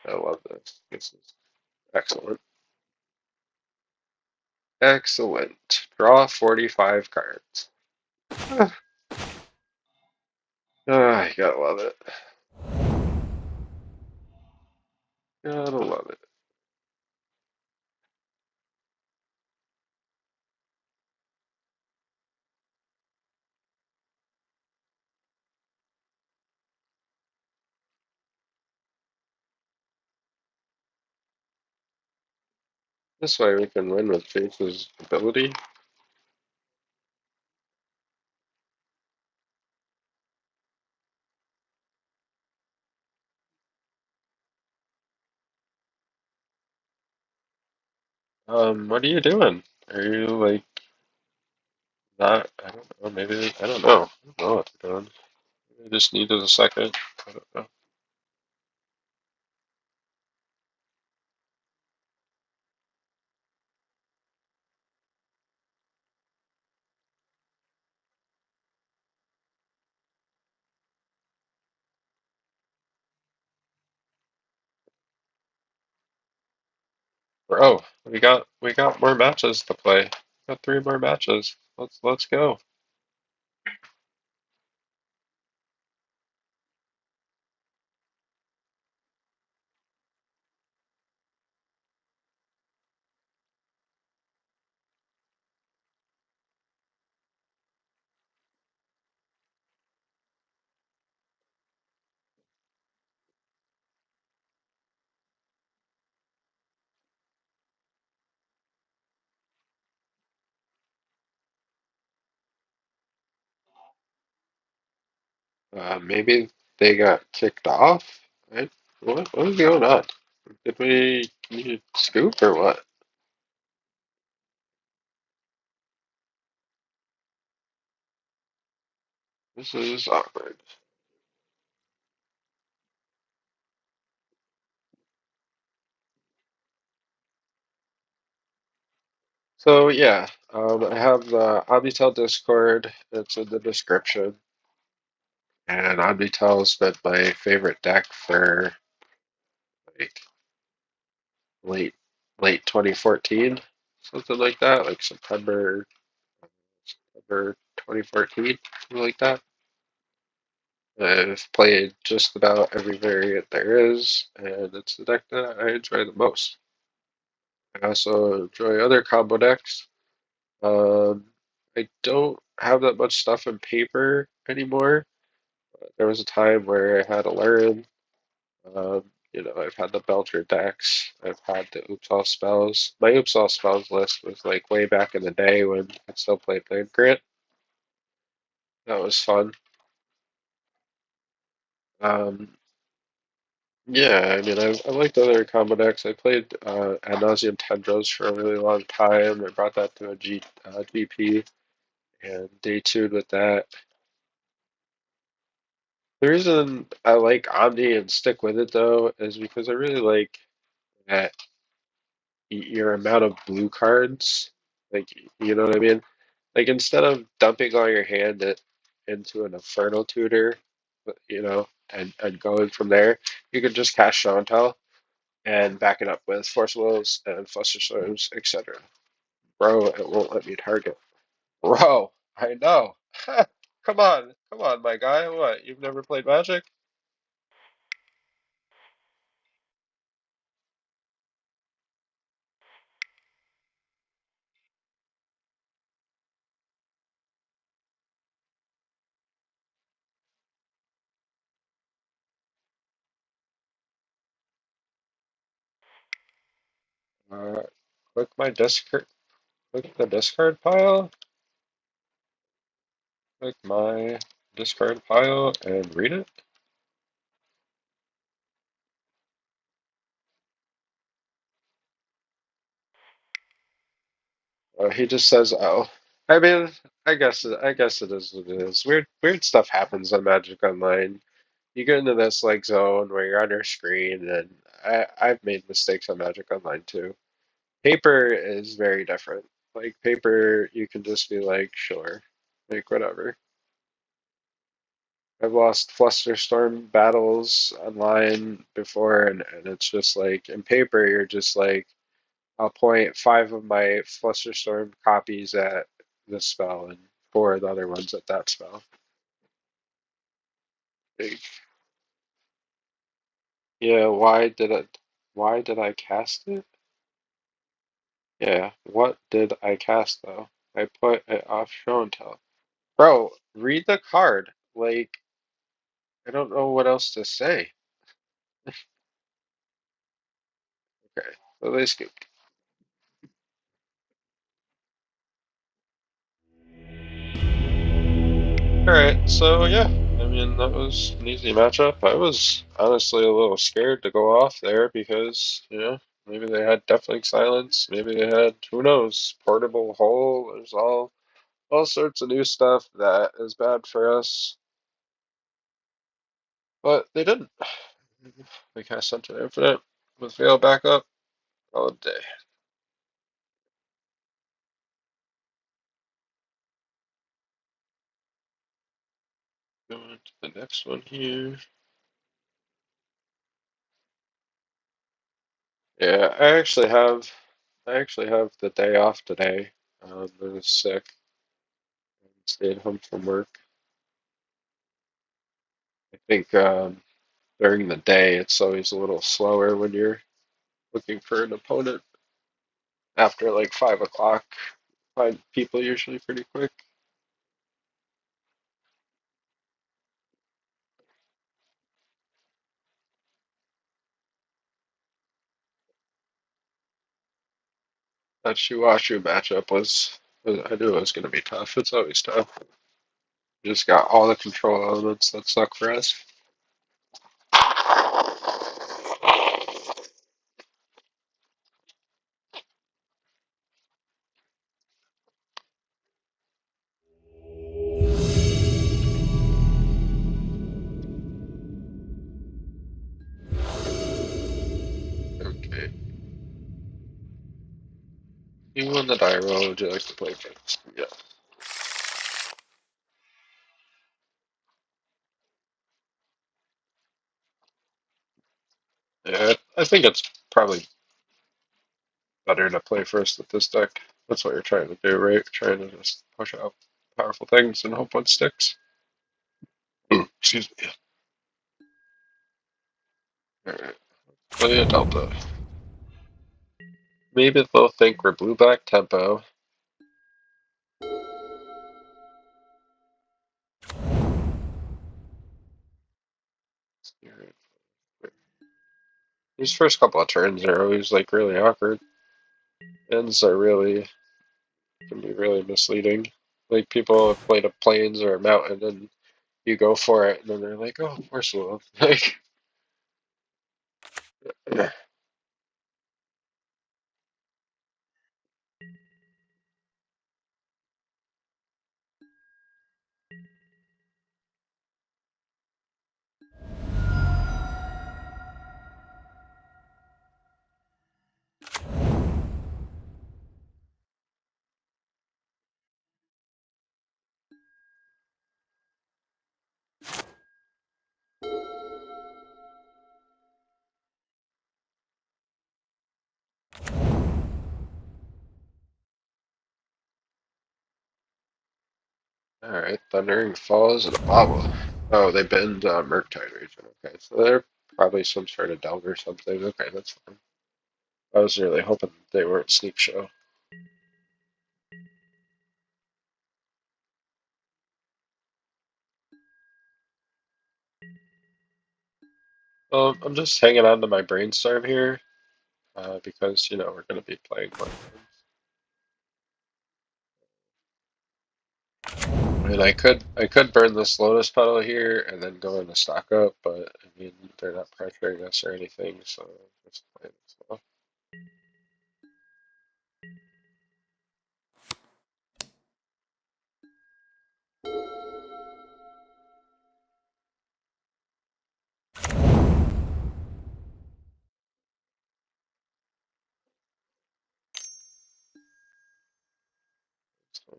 I love this. This is excellent. Excellent. Draw 45 cards. I gotta love it. Gotta love it. This way we can win with Face's ability. What are you doing? Are you like not? I don't know. Maybe I don't know. I don't know what they're doing. I just needed a second. I don't know. Oh, we got more matches to play. We got 3 more matches. Let's go. Maybe they got kicked off. What was going on? Did we need scoop or what? This is awkward. So yeah, I have the OmniTell Discord. It's in the description, and OmniTell's been my favorite deck for like late late 2014, something like that, like September 2014, something like that. I've played just about every variant there is, and it's the deck that I enjoy the most. I also enjoy other combo decks. Um, I don't have that much stuff in paper anymore. There was a time where I had to learn. I've had the Belcher decks. I've had the Oops All Spells. My Oops All Spells list was like way back in the day when I still played Land Grant. That was fun. Um, yeah, I mean, I liked other combo decks. I played Ad Nauseam Tendrils for a really long time. I brought that to a GP and day two with that. The reason I like Omni and stick with it though is because I really like that your amount of blue cards. Like, you know what I mean? Like instead of dumping all your hand into an Inferno tutor, and going from there, you could just cast Show and Tell and back it up with Force Wills and Fluster Storms, etc. Bro, it won't let me target. Bro, I know. Come on, my guy. What? You've never played Magic? Uh, click my discard. Click the discard pile. Click my discard pile and read it. He just says, "Oh." I mean, I guess it is what it is. Weird stuff happens on Magic Online. You get into this like zone where you're on your screen, and I've made mistakes on Magic Online too. Paper is very different. Like paper, you can just be like, sure, like whatever. I've lost Flusterstorm battles online before, and it's just like in paper, you're just like, I'll point five of my Flusterstorm copies at this spell and four of the other ones at that spell. Like, yeah, why did I cast it? Yeah, what did I cast though? I put it off show and tell. Bro, read the card. Like, I don't know what else to say. Okay, so they scooped. Alright, so yeah, I mean, that was an easy matchup. I was honestly a little scared to go off there because, maybe they had Deafening Silence, maybe they had, who knows, Portable Hole. There's all sorts of new stuff that is bad for us, but they didn't. They cast Hunter Infinite with Veil backup all day. Going to the next one here. Yeah, I actually have the day off today. I was sick and stayed home from work. I think during the day it's always a little slower when you're looking for an opponent. After like 5 o'clock, find people usually pretty quick. That Shuashu matchup was I knew it was going to be tough. It's always tough. just got all the control elements that suck for us. Okay. You won the die roll. Would you like to play first? Yeah. Yeah, I think it's probably better to play first with this deck. That's what you're trying to do, right? Trying to just push out powerful things and hope one sticks. Excuse me. Alright. Play a Delta. Maybe they'll think we're blue-black tempo. These first couple of turns are always like really awkward. Ends are really can be really misleading. Like people have played a plains or a mountain and you go for it and then they're like, oh, force will. Like alright, Thundering Falls and a bobble. Oh, they bend Murktide region. Okay, so they're probably some sort of delve or something. Okay, that's fine. I was really hoping they weren't Sneak Show. I'm just hanging on to my brainstorm here because, you know, we're going to be playing more things. I mean, I could burn this Lotus Petal here and then go into stock up, but I mean, they're not pressuring us or anything, so it's fine as well. It's fine.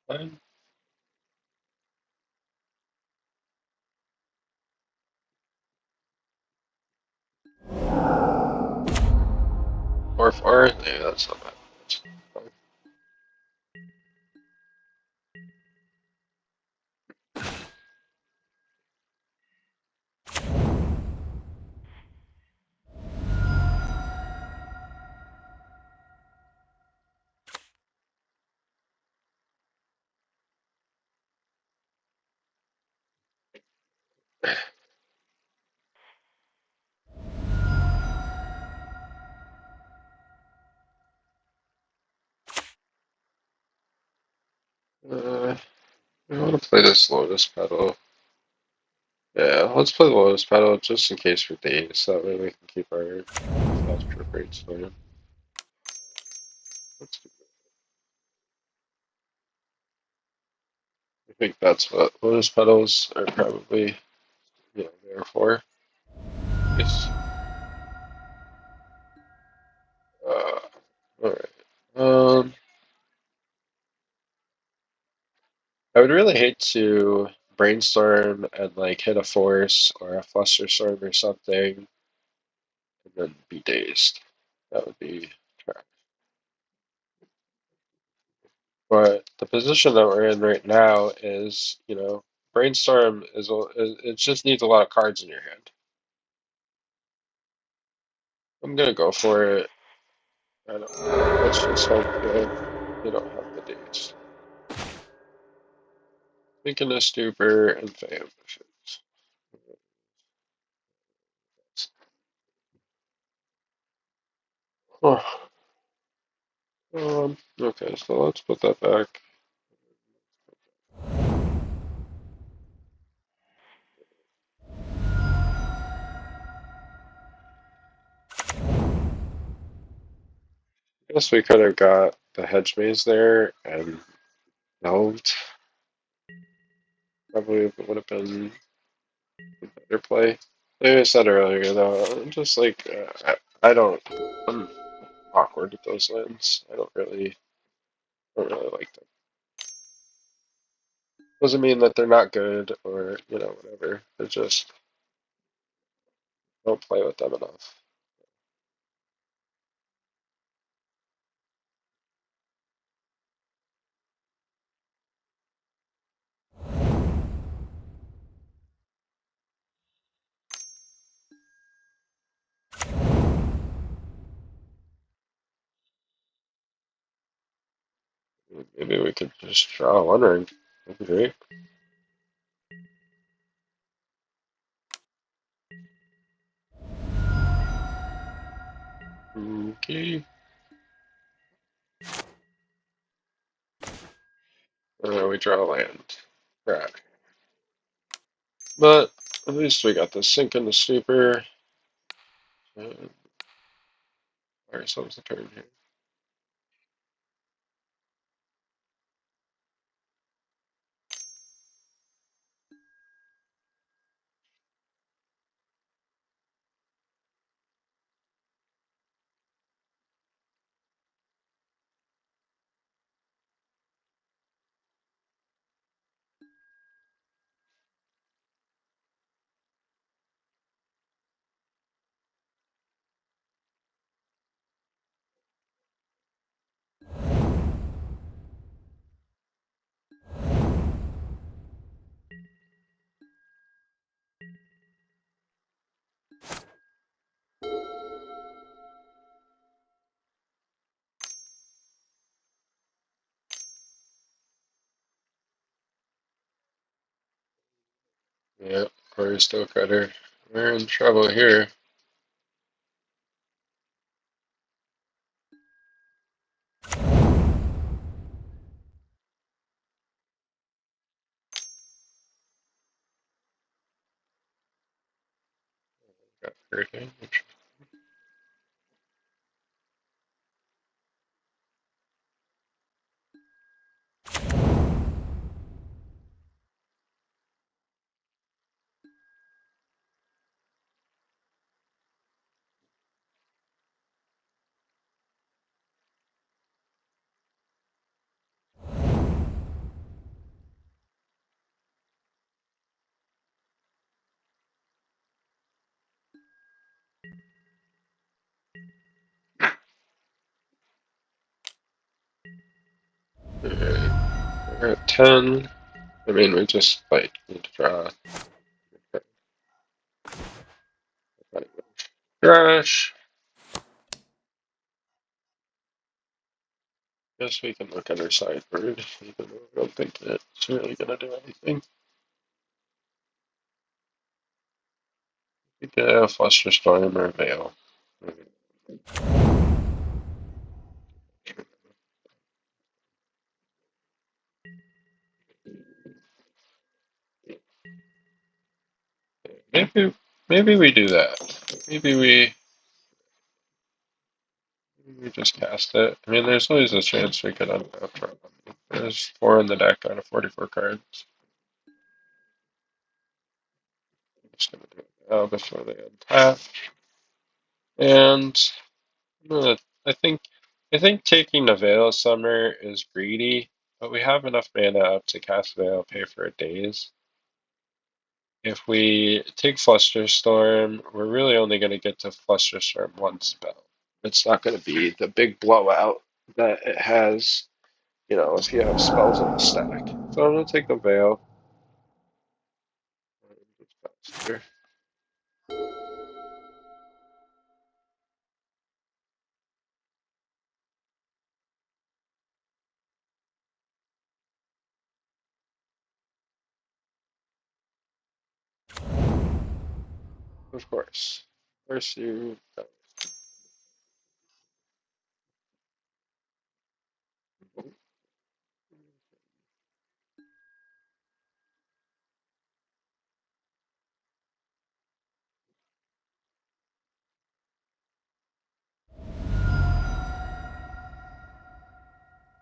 Fine. Or, yeah, that's not bad. That's fine. I want to play this Lotus Petal. Yeah, let's play the Lotus Petal just in case we're days, so that way we can keep our faster rates going. Let's do I think that's what Lotus Petals are probably, you know, there for. Yes. Alright. Um, I would really hate to brainstorm and like hit a force or a flusterstorm or something and then be dazed. That would be trash. But the position that we're in right now is, brainstorm it just needs a lot of cards in your hand. I'm gonna go for it. I don't know. Let's just hope that they don't have the dates. Thinking of Stupor and Fam. Oh, okay, so let's put that back. I guess we could have got the hedge maze there and delved. Probably would have been a better play. Like I said earlier, though, I'm just like, I'm awkward with those lands. I don't really like them. Doesn't mean that they're not good or, whatever. They're just, don't play with them enough. Maybe we could just draw one ring. That'd be great. Okay. We draw a land. Right. But at least we got the sink in the Stupor. And ourselves a turn here. Yeah, Corey still cutter. We're in trouble here. Got hurricane. Alright, we're at 10. I mean, we just need to draw. Crash. Guess we can look at our sideboard, even though I don't think that it's really gonna do anything. We could have Fluster Storm or Veil. Maybe we do that. Maybe we just cast it. I mean, there's always a chance we could untap from. There's 4 in the deck out of 44 cards. I'm just gonna do it now before they untap. And I think taking a Veil Summer is greedy, but we have enough mana up to cast Veil, pay for a daze. If we take Flusterstorm, we're really only going to get to Flusterstorm one spell. It's not going to be the big blowout that it has if you have spells in the stack. So I'm gonna take the Veil. Of course. First you.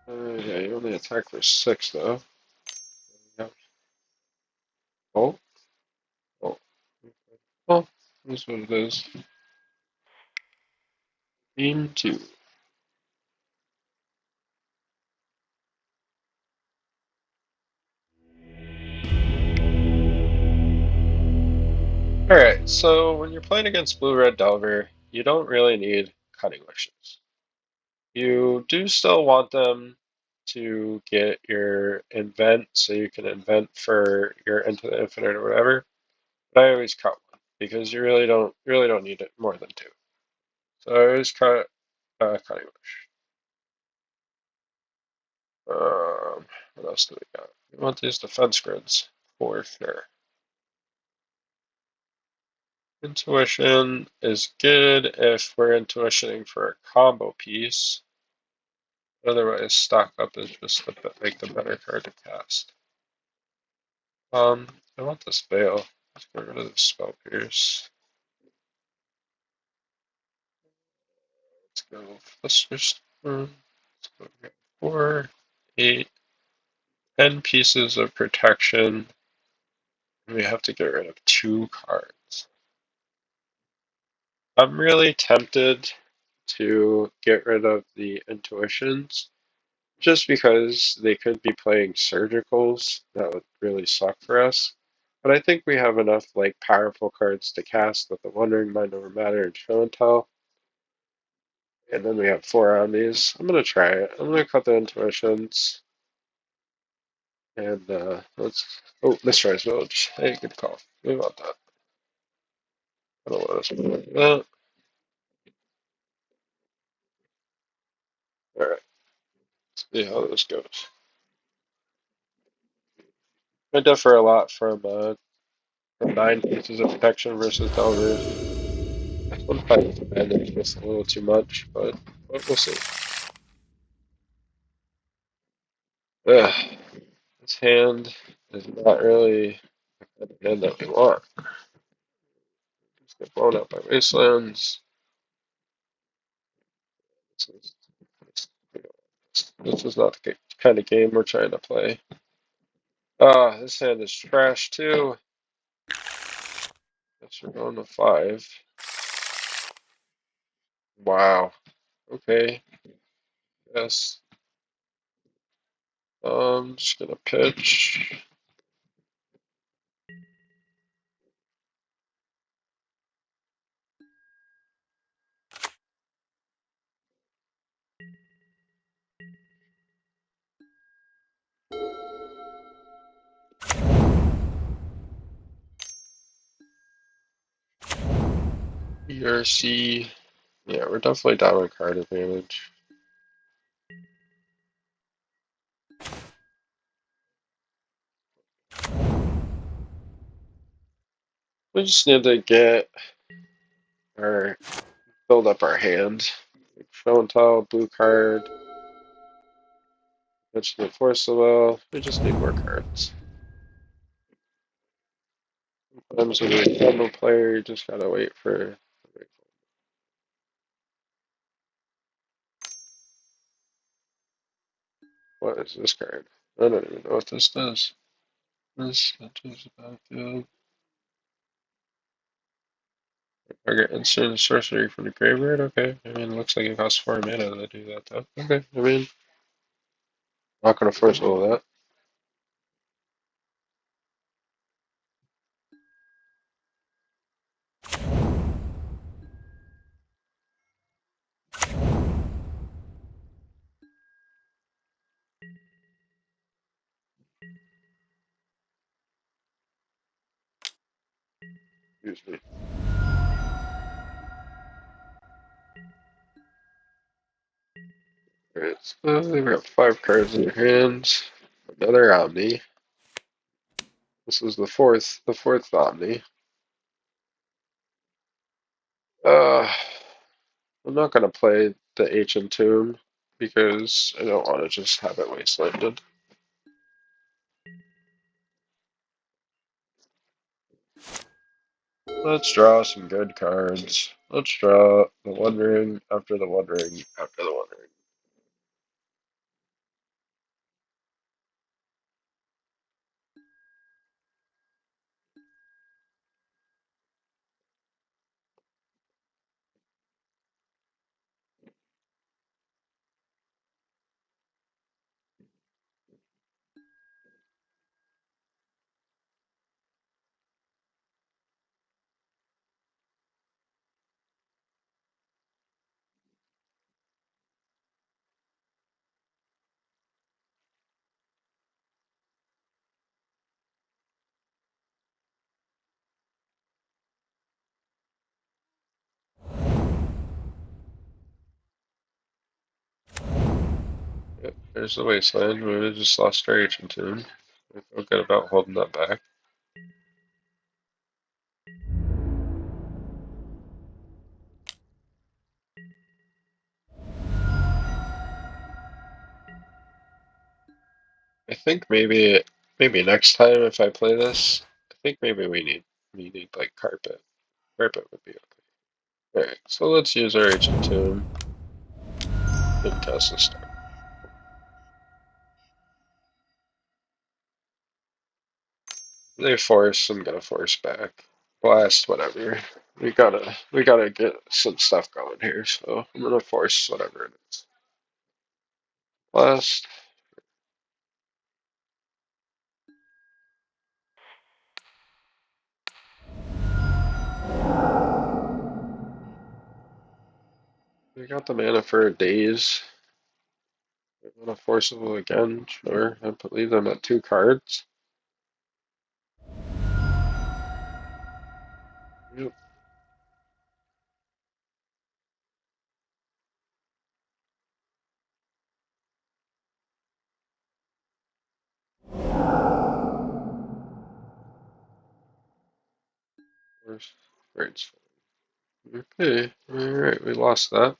Yeah, you only attack for 6 though. Yep. Oh, oh, oh, that's what it is. Team 2. Alright, so when you're playing against Blue-Red Delver, you don't really need Cutting Wishes. You do still want them to get your invent, so you can invent for your Into the Infinite or whatever. But I always cut one because you really don't need it more than 2. So I always cut Cutting Wish. What else do we got? We want these defense grids for sure. Intuition is good if we're intuitioning for a combo piece. Otherwise, stock up is just the better card to cast. I want this Veil. Let's get rid of the Spell Pierce. Let's go. Let's go 4, 8, 10 pieces of protection. We have to get rid of 2 cards. I'm really tempted to get rid of the intuitions just because they could be playing surgicals. That would really suck for us. But I think we have enough powerful cards to cast with the Wandering Mind Over Matter and Show and Tell. And then we have 4 on these. I'm gonna try it. I'm gonna cut the intuitions. And let's Mistrise Village. Hey, good call. We want that. I don't want us to do that. Alright. See how this goes. I differ a lot from 9 pieces of protection versus Delver. Sometimes it's just a little too much, but we'll see. Ugh, this hand is not really the hand that we want. Just get blown up by Wastelands. This is not the kind of game we're trying to play. This hand is trash too. Guess we're going to 5. Wow. Okay. Yes. Just gonna pitch. ERC. Yeah, we're definitely down on card advantage. We just need to get our build up our hand. Show and Tell, blue card. Mention the Force Will. We just need more cards. Sometimes when you're a demo player, you just gotta wait for. What is this card? I don't even know what this does. This enters the battlefield. Target instant sorcery from the graveyard. Okay, I mean, it looks like it costs 4 mana to do that, though. Okay, I mean, not gonna force all of that. Excuse me. Alright, so they've got 5 cards in their hands. Another Omni. This is the fourth Omni. I'm not gonna play the Ancient Tomb because I don't want to just have it wastelanded. Let's draw some good cards. Let's draw the One Ring after the One Ring after the One Ring. Yep, there's the Wasteland. We just lost our Ancient Tomb. I feel good about holding that back. I think maybe next time if I play this, I think maybe we need like carpet. Carpet would be okay. Alright, so let's use our Ancient Tomb and cast a star. They force, I'm gonna force back. Blast, whatever. We gotta get some stuff going here, so I'm gonna force whatever it is. Blast. We got the mana for a daze. I'm gonna force them again, sure. I believe them at 2 cards. Yep. Force. Right. Okay, alright, we lost that.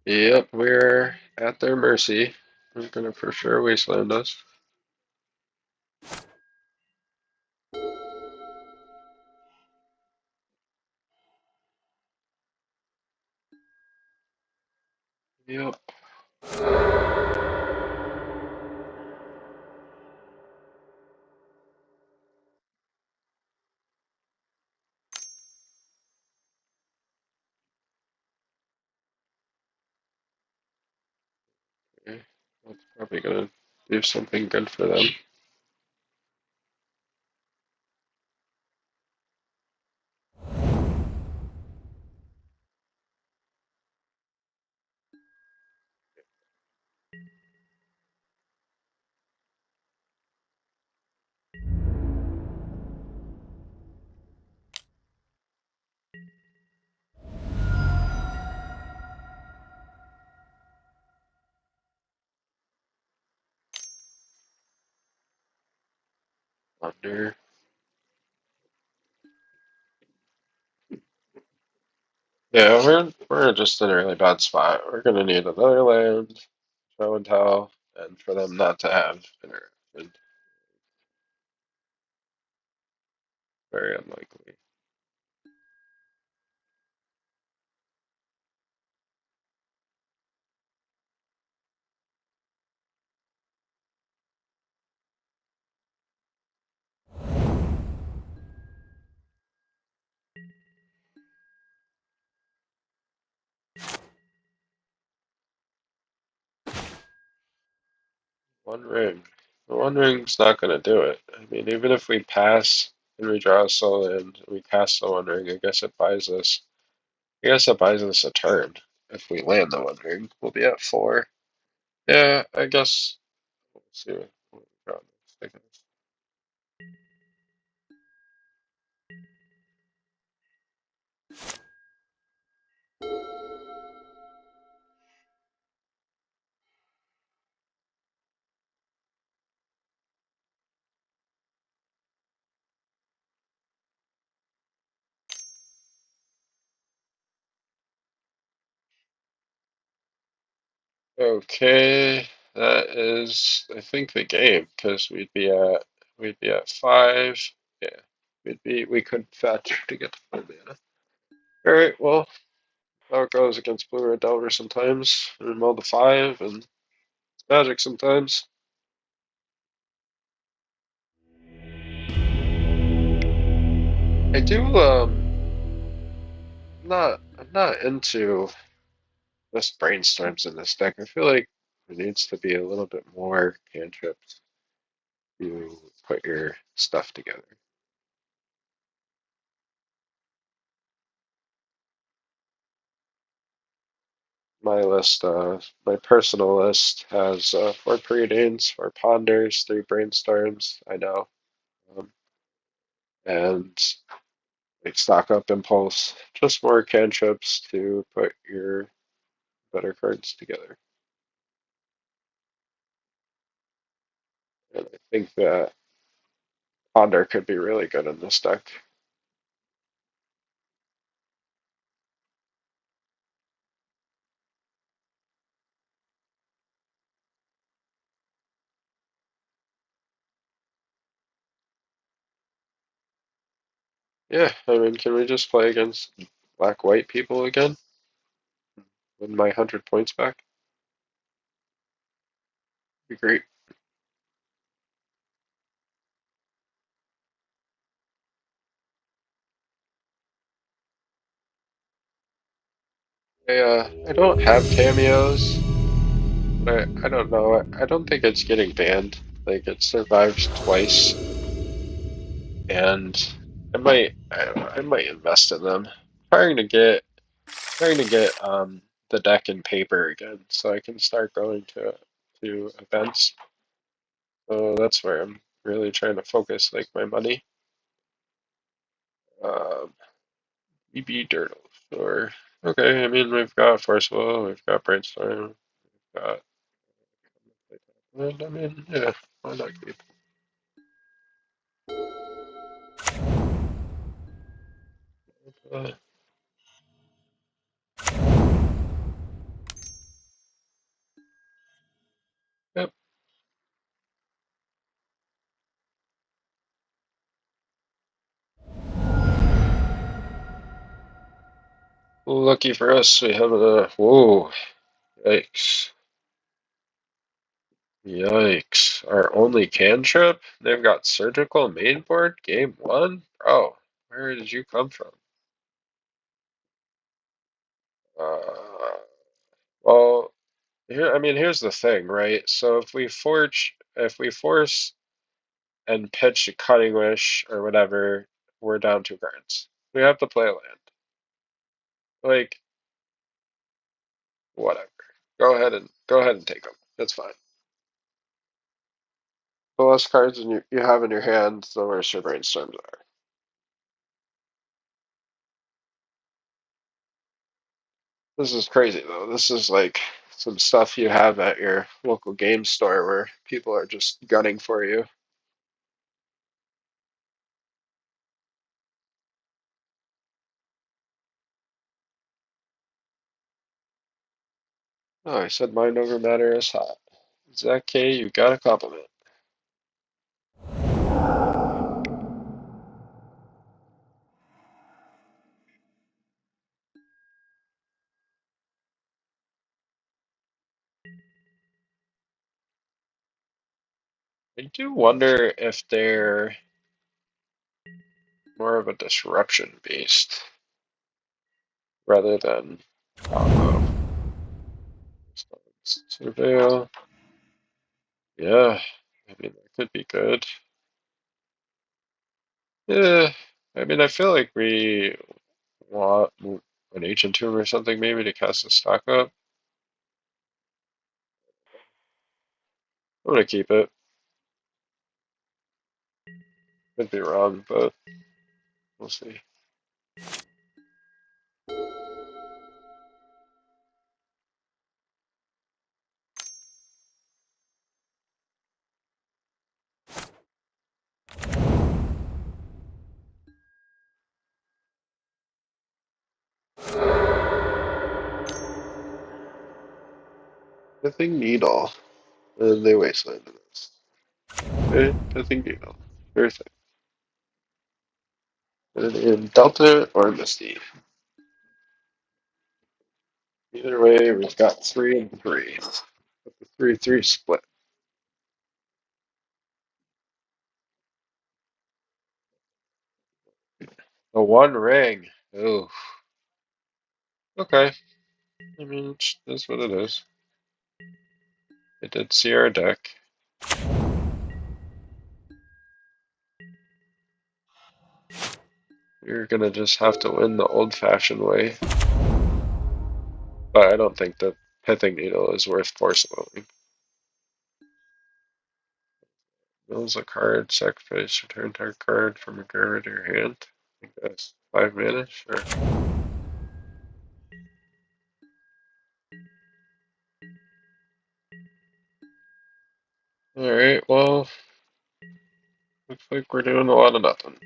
Yep, we're at their mercy. They're gonna for sure wasteland us. Yep. Okay. That's probably gonna do something good for them. Under. Yeah, we're just in a really bad spot. We're gonna need another land, show and tell, and for them not to have interaction. Very unlikely. One ring. The One Ring's not going to do it. I mean, even if we pass and we draw a soul and we cast the One Ring, I guess it buys us. I guess it buys us a turn. If we land the One Ring, we'll be at 4. Yeah, I guess. Let's see what we draw next. Okay, that is, I think, the game because we'd be at 5. Yeah, we could fetch to get to 4 mana. All right, well, how it goes against blue red delver sometimes, and roll the 5 and magic sometimes. I do I'm not into this brainstorms in this deck. I feel like there needs to be a little bit more cantrips to put your stuff together. My personal list has 4 preordains, 4 ponders, 3 brainstorms. I know, um, and like stock up impulse, just more cantrips to put your better cards together. And I think that ponder could be really good in this deck. Yeah, I mean, can we just play against black-white people again? Win my 100 points back? Be great. I don't have cameos, but I don't know. I don't think it's getting banned. Like it survived twice, and I might invest in them. Trying to get the deck in paper again, so I can start going to events. So that's where I'm really trying to focus like my money. Um, EB Dirtle, sure. Okay, I mean we've got Forceful, we've got Brainstorm, we've got. And I mean, yeah, why not keep? Uh, yep. Lucky for us, we have a. Whoa! Yikes! Yikes! Our only cantrip? They've got surgical mainboard. Game 1, bro. Where did you come from? Uh, well, here. I mean, here's the thing, right? So if we force and pitch a Cutting Wish or whatever, we're down 2 cards. We have to play a land. Like, whatever. Go ahead and take them. That's fine. The less cards you have in your hand, the worse your brainstorms are. This is crazy though. This is like some stuff you have at your local game store where people are just gunning for you. Oh, I said mind over matter is hot. Zach K, you got a compliment. I do wonder if they're more of a disruption beast rather than combo. Surveil. Yeah. I mean, that could be good. Yeah, I mean, I feel like we want an ancient tomb or something maybe to cast the stock up. I'm gonna keep it. Could be wrong, but we'll see. Pithing needle. And they wastelanded us. Okay, pithing needle. Sure thing. And in Delta or Misty. Either way, we've got 3 and 3. With the 3-3 split. The one ring. Oh, okay. I mean, that's what it is. It did see our deck. You're gonna just have to win the old-fashioned way. But I don't think the pithing needle is worth force loading. Mills a card, sacrifice, return target card from your graveyard to your hand. I think that's 5 mana, sure. Alright, well, looks like we're doing a lot of nothing.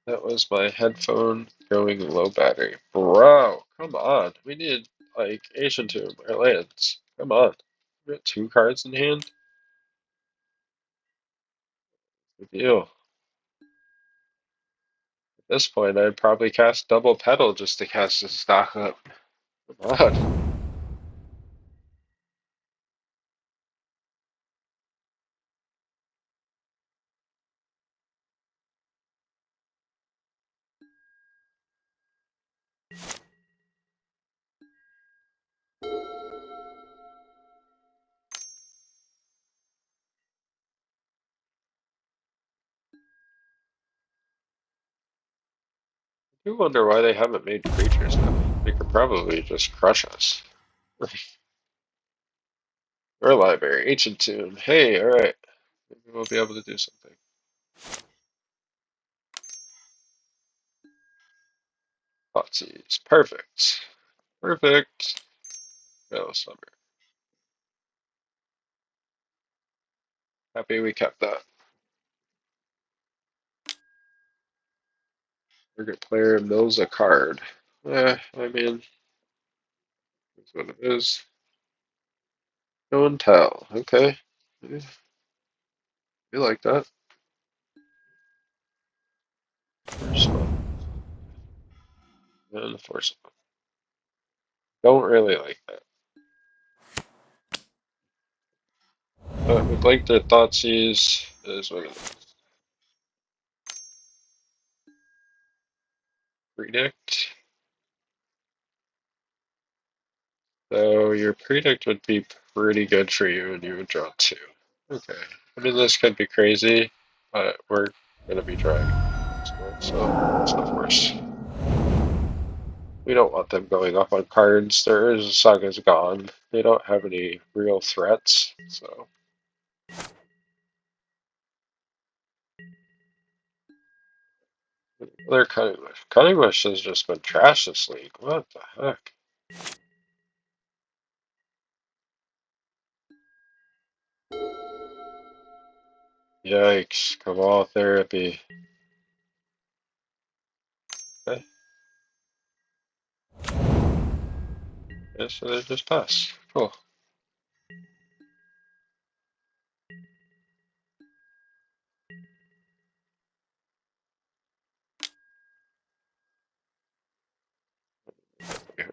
That was my headphone going low battery. Bro, come on. We need, like, Asian Tomb or lands. Come on. We got 2 cards in hand? Good deal. At this point, I'd probably cast double pedal just to cast this stock up. Come on. I do wonder why they haven't made creatures now. They could probably just crush us. Or library, ancient tomb. Hey, alright. Maybe we'll be able to do something. Hotsies. Perfect. Perfect. No summer. Happy we kept that. Target player mills a card. I mean, that's what it is. Show and tell. Okay. You like that. Force and force. Don't really like that. But we blinked their Thoughtseize is what it is. Predict. So your predict would be pretty good for you and you would draw 2. Okay. I mean, this could be crazy, but we're going to be drawing so it's not worse. We don't want them going up on cards. Their Saga's gone. They don't have any real threats, so. Their Cutting Wish. Cutting Wish has just been trash this league. What the heck? Yikes. Cabal Therapy. Okay. Yeah, so they just pass. Cool.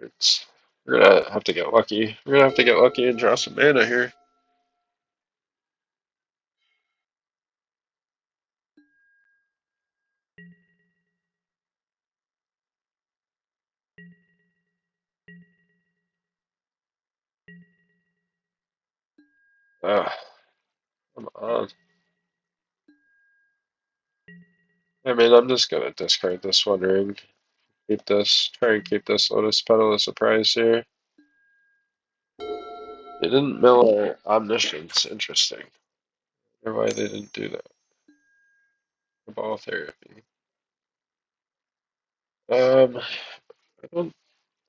cards. We're gonna have to get lucky. We're gonna have to get lucky and draw some mana here. Ah, come on. I mean, I'm just gonna discard this Wondering. Keep this. Try and keep this Lotus Petal a surprise here. They didn't mill our Omniscience. Interesting. I wonder why they didn't do that. Ball therapy. I don't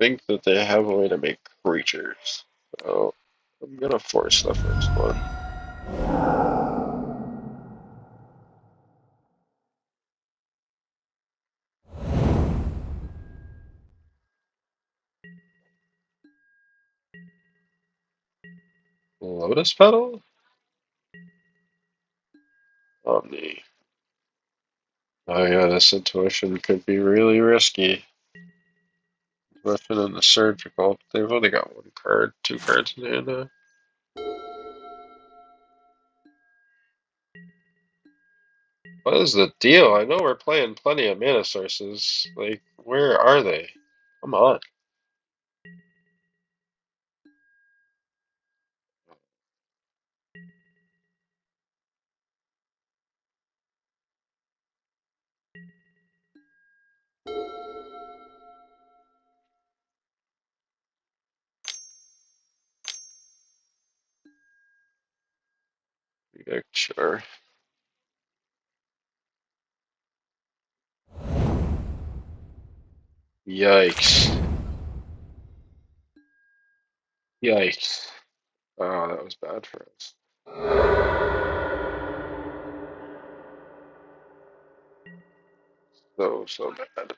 think that they have a way to make creatures. So I'm gonna force the first one. Lotus Petal? Omni. Oh yeah, this intuition could be really risky. Intuition and the surgical. They've only got one card, two cards in hand now. What is the deal? I know we're playing plenty of mana sources. Like, where are they? Come on. Yeah, sure. Yikes. Yikes. Oh, that was bad for us. So bad.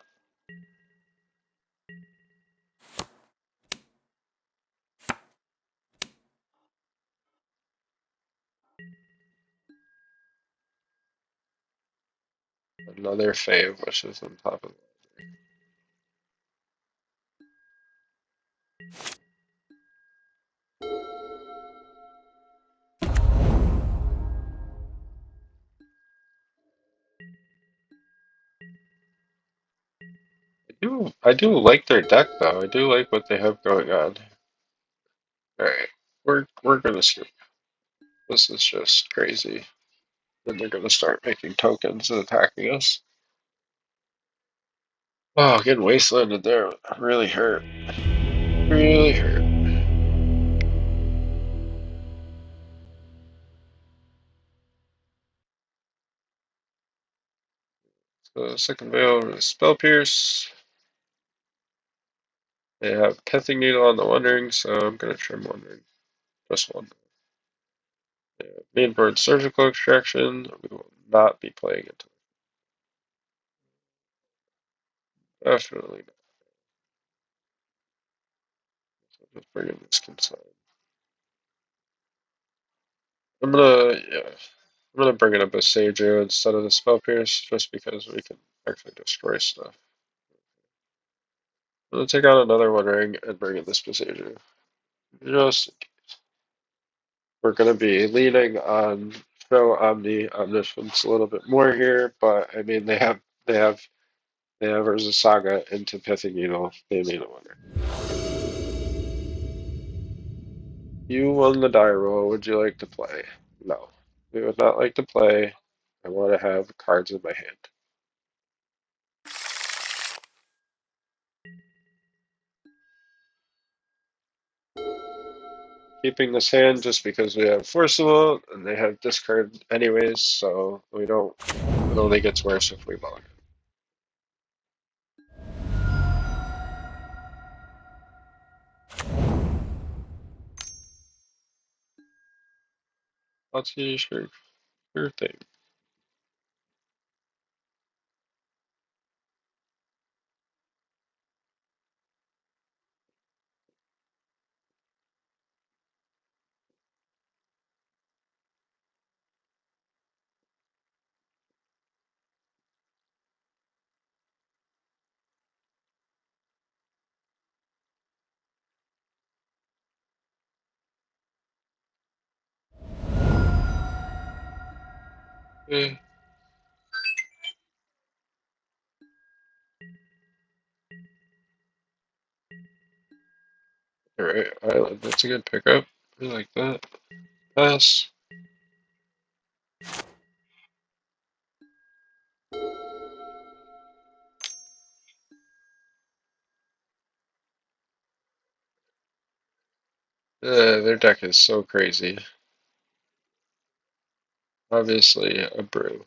Another fave, which is on top of it. I do like their deck though. I do like what they have going on. Alright. We're gonna skip. This is just crazy. Then they're gonna start making tokens and attacking us. Oh, getting wastelanded there really hurt. Really hurt. So second veil is Spell Pierce. They have Pithing Needle on the Wondering, so I'm gonna trim Wondering. Just one. Mainboard Surgical Extraction. We will not be playing it. Definitely not. So just bring in this Consign. I'm gonna bring in a Besagio instead of the Spell Pierce, just because we can actually destroy stuff. I'm gonna take out another Wondering and bring in this Besagio. Just we're gonna be leaning on Show Omniscience a little bit more here, but I mean they have Urza Saga into Pithing Needle. They made a winner. You won the die roll. Would you like to play? No. We would not like to play. I want to have cards in my hand. Keeping this hand just because we have Forcible and they have discard anyways, so we don't. It only gets worse if we bog. I'll see, sure thing. Eh. Alright, Island, that's a good pickup. I like that. Pass. Their deck is so crazy. Obviously, a brew.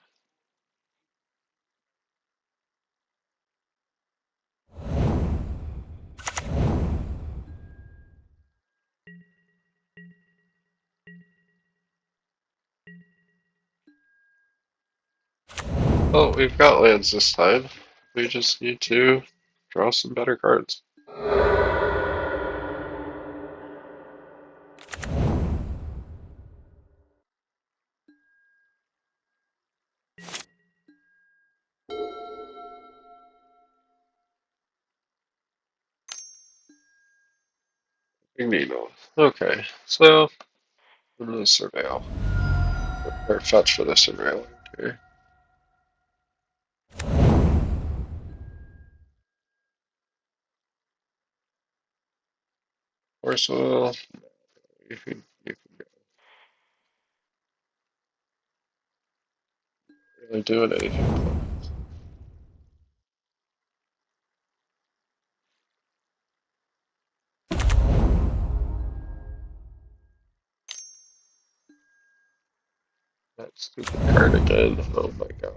Oh, we've got lands this time. We just need to draw some better cards. Needle. Okay, so I'm gonna surveil. Or fetch for the surveil here. Force will. You can really doing anything. That stupid card again. Oh my god.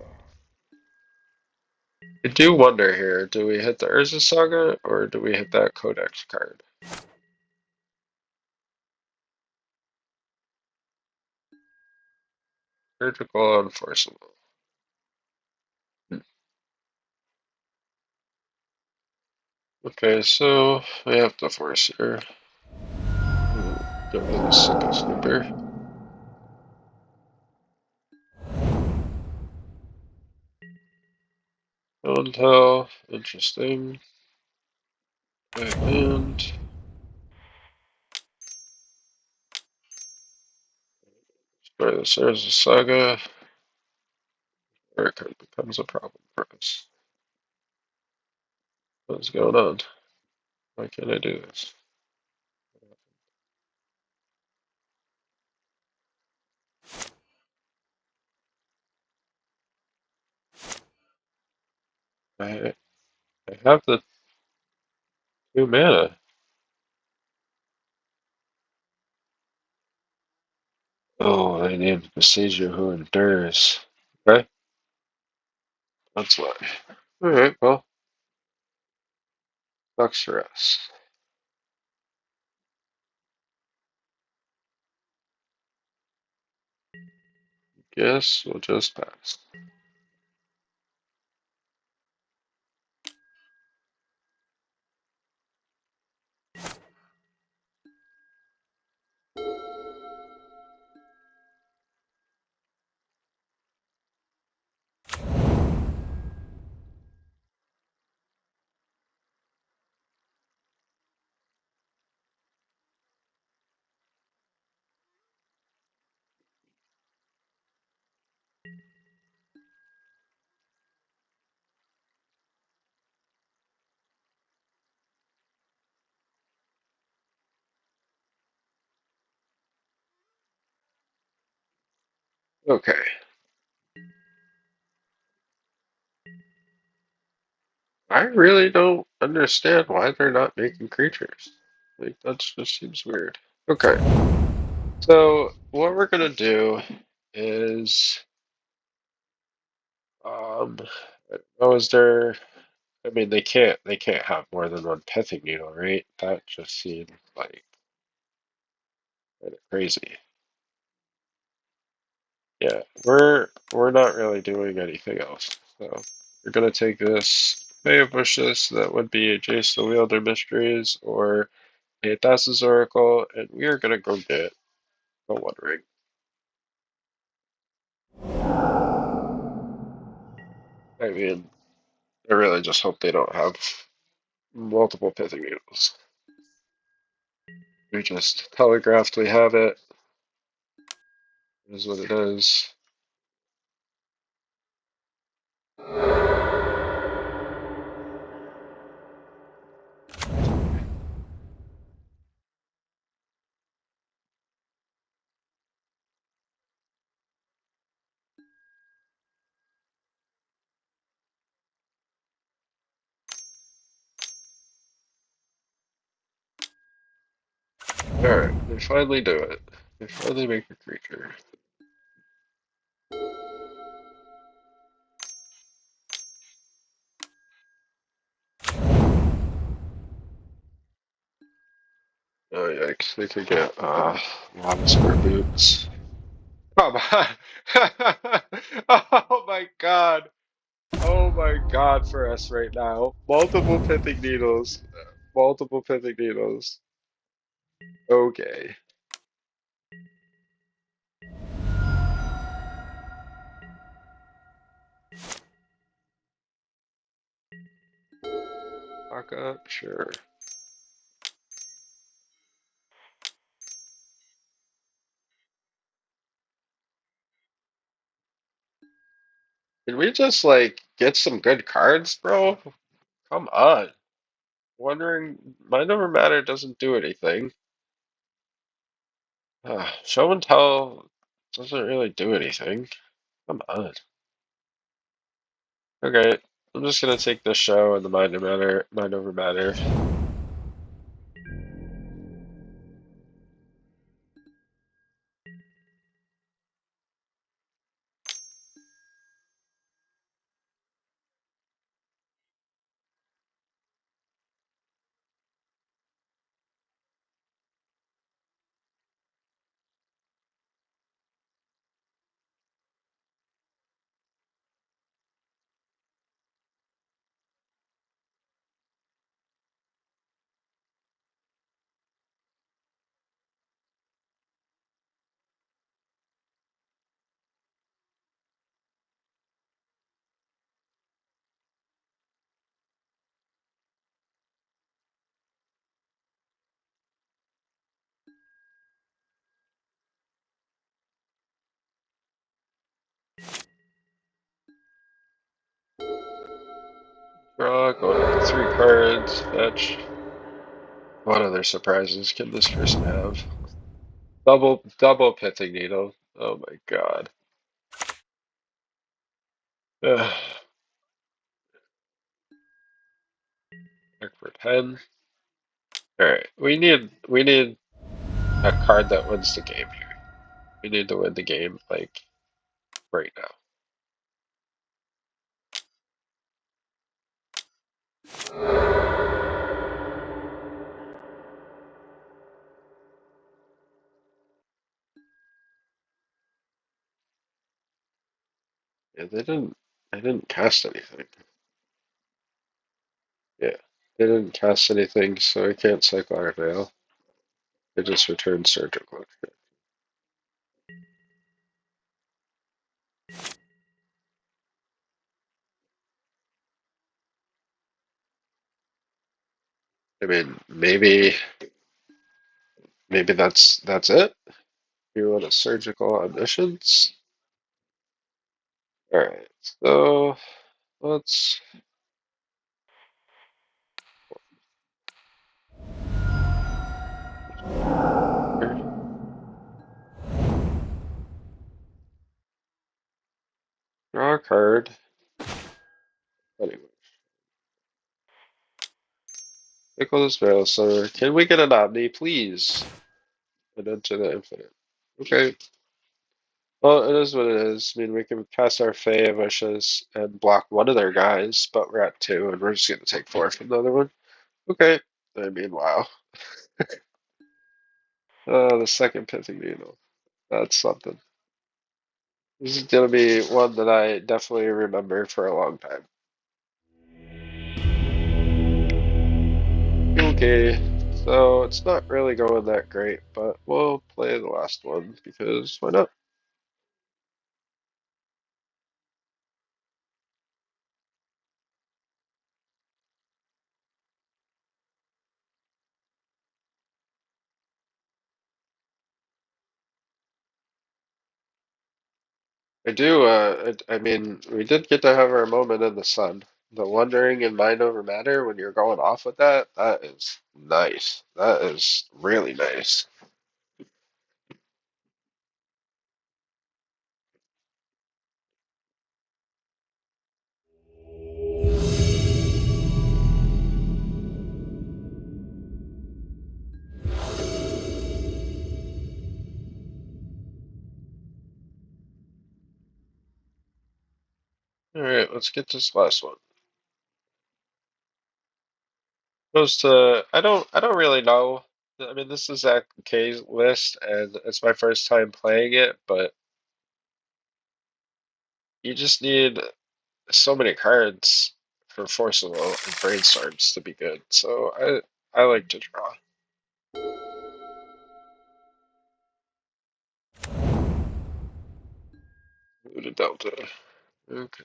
I do wonder here, do we hit the Urza Saga or do we hit that Codex card? Critical unforceable. Okay, so we have to force here. Get rid of the Sickle Snooper. OmniTell, interesting. And destroy the Urza Saga, or it becomes a problem for us. What's going on? Why can't I do this? I have the 2 mana. Oh, I named Besieger who endures. Okay, that's why. Alright, well, sucks for us. Guess we'll just pass. Okay. I really don't understand why they're not making creatures. Like, that just seems weird. Okay. So, what we're gonna do is, I don't know, is there, I mean, they can't have more than one pithing needle, right? That just seems like kind of crazy. Yeah, we're not really doing anything else. So we're gonna take this Bay of Bushes, that would be a Jace the Wielder Mysteries or a Thassa's Oracle, and we are gonna go get a One Ring. I mean, I really just hope they don't have multiple pithing needles. We just telegraphed we have it. It is what it is. Alright, they finally do it. They finally make a creature. Oh yikes, they could get a lot of square boots. Come on! Oh my god! Oh my god for us right now. Multiple pithing needles. Multiple pithing needles. Okay. Fuck up, sure. Can we just like get some good cards, bro? Come on. Wondering, Mind Over Matter doesn't do anything. Show and Tell doesn't really do anything. Come on. Okay, I'm just gonna take the show and the Mind Over Matter. Draw, going up to 3 cards, fetch. What other surprises can this person have? Double pithing needle. Oh my god. Ugh. Back for 10. Alright, we need a card that wins the game here. We need to win the game, like, right now. Yeah, they didn't cast anything. Yeah, they didn't cast anything, so I can't Cyclone Veil. They just returned Surgical. I mean, maybe that's it. You want a Surgical Omniscience? Alright, so let's draw a card. Anyway, pickle this Veil Summer. Can we get an Omni, please? And enter the Infinite. Okay. Well, it is what it is. I mean, we can cast our Fey Wishes and block one of their guys, but we're at 2, and we're just going to take 4 from the other one. Okay. I mean, wow. The second Pithing Needle. That's something. This is going to be one that I definitely remember for a long time. Okay. So it's not really going that great, but we'll play the last one because why not? I do, I mean, we did get to have our moment in the sun. The wondering in mind over matter when you're going off with that, that is nice. That is really nice. All right, let's get this last one. Goes to I don't really know. I mean, this is Zach K's list, and it's my first time playing it, but you just need so many cards for Forcible and Brainstorms to be good. So I like to draw. Blue to Delta. Okay.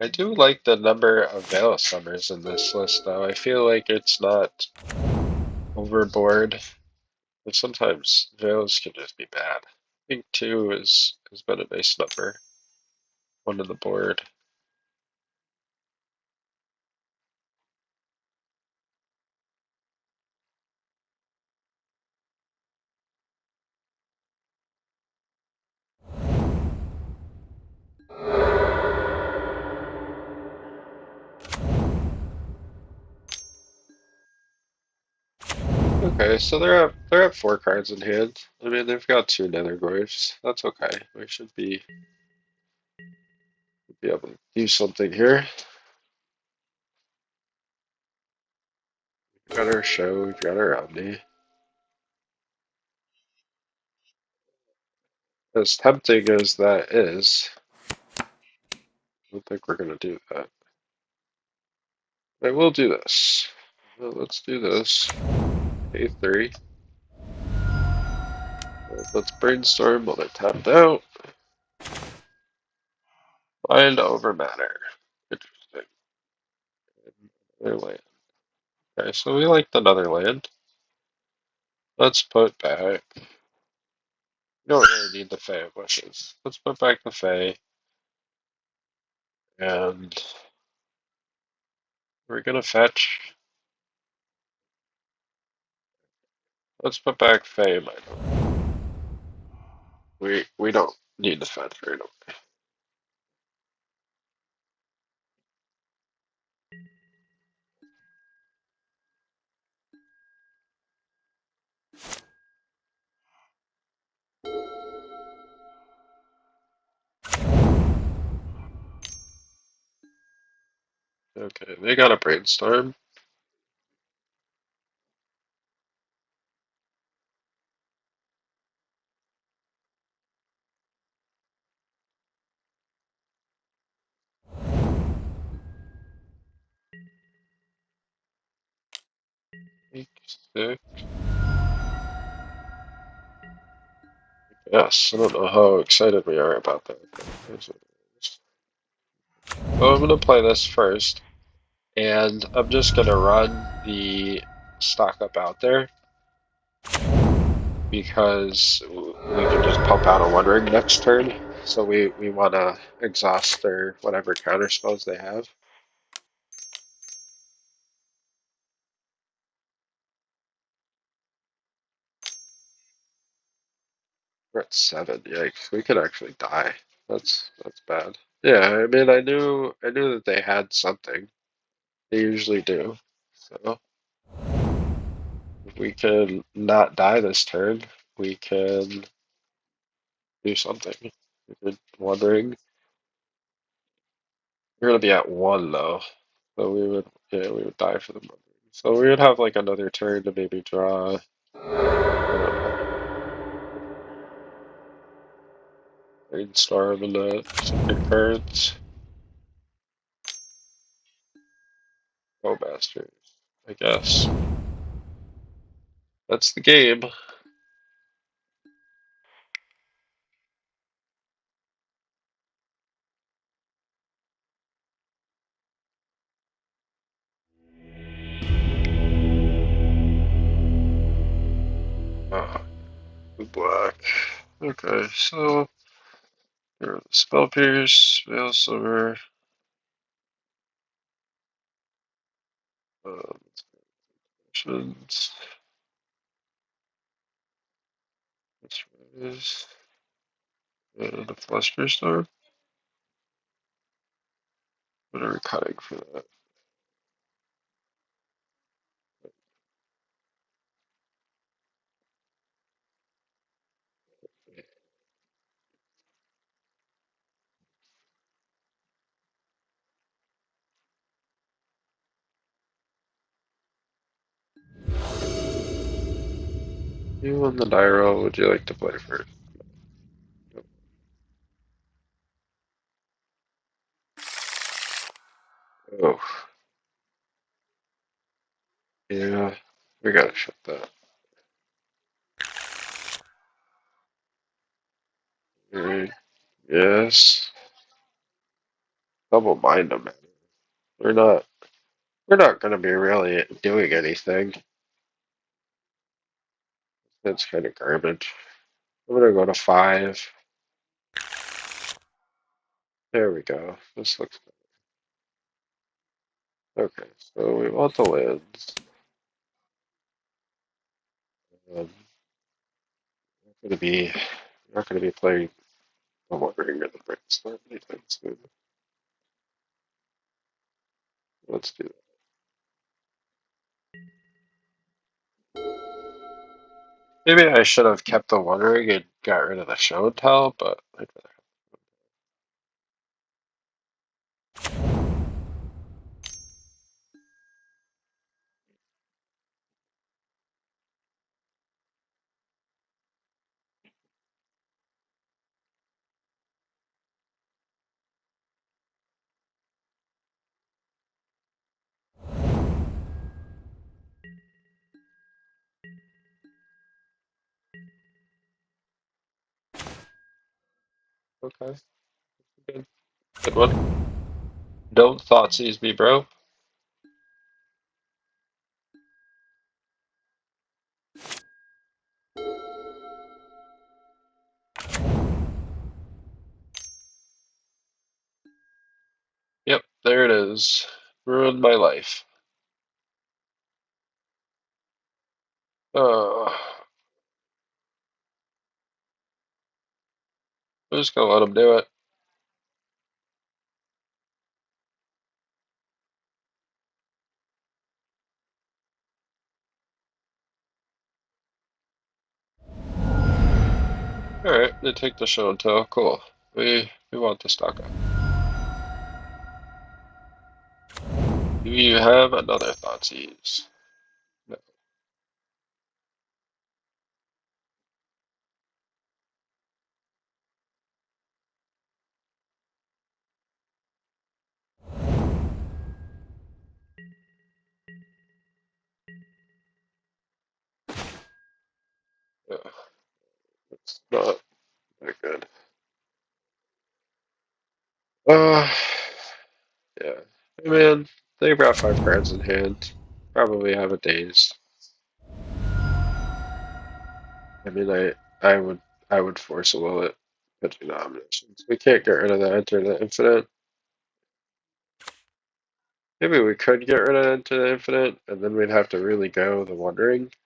I do like the number of Veil of Summers in this list, though. I feel like it's not overboard, but sometimes Veils can just be bad. I think two has been a nice number. One on the board. Okay, so they're at four cards in hand. I mean, they've got two Netherglyphs. That's okay. We should be able to do something here. We've got our show. We've got our Omni. As tempting as that is, I don't think we're gonna do that. I will do this. Well, let's do this. A3. Let's brainstorm while they're tapped out. Mind over matter. Interesting. Another land. Okay, so we like another land. Let's put back. We don't really need the Fae of Wishes. Let's put back the Fae. And we're gonna fetch. Let's put back Fae Mind. We don't need the fetch right away. Okay, they got a brainstorm. Six. Yes, I don't know how excited we are about that. So I'm gonna play this first, and I'm just gonna run the stock up out there because we can just pump out a One Ring next turn. So we want to exhaust their whatever counter spells they have. We're at 7. Yikes! We could actually die. That's bad. Yeah, I mean, I knew that they had something. They usually do. So if we can not die this turn, we can do something. We're wondering. We're gonna be at 1 though, so we would die for the wondering. So we would have like another turn to maybe draw. I don't know. Brainstorm and some good cards. Oh, Masters. I guess. That's the game. black. Okay, so there are the spell pierce, veil silver. Options. This is the fluster storm. What are we cutting for that? You on the die roll, would you like to play first? Oh. Yeah, we gotta shut that. Alright. Yes. Double bind them. We're not gonna be really doing anything. That's kind of garbage. I'm gonna go to 5. There we go. This looks good. Okay, so we want the lands. Not gonna be playing the Wandering or the Brainstorm anytime soon. Let's do that. Maybe I should have kept the Wandering and got rid of the Show and Tell, but I'd rather. Okay, good. Good one. Don't Thoughtseize me, bro. Yep, there it is. Ruined my life. I'm just gonna let him do it. Alright, they take the Show and Tell. Cool. We want the stock up. Do you have another Thoughtseize? No. Yeah, it's not that good. Yeah. Hey man, they brought 5 cards in hand. Probably have a daze. I mean, I would force a will it, pitching nominations. We can't get rid of the Enter the Infinite. Maybe we could get rid of Enter the Infinite, and then we'd have to really go the Wandering.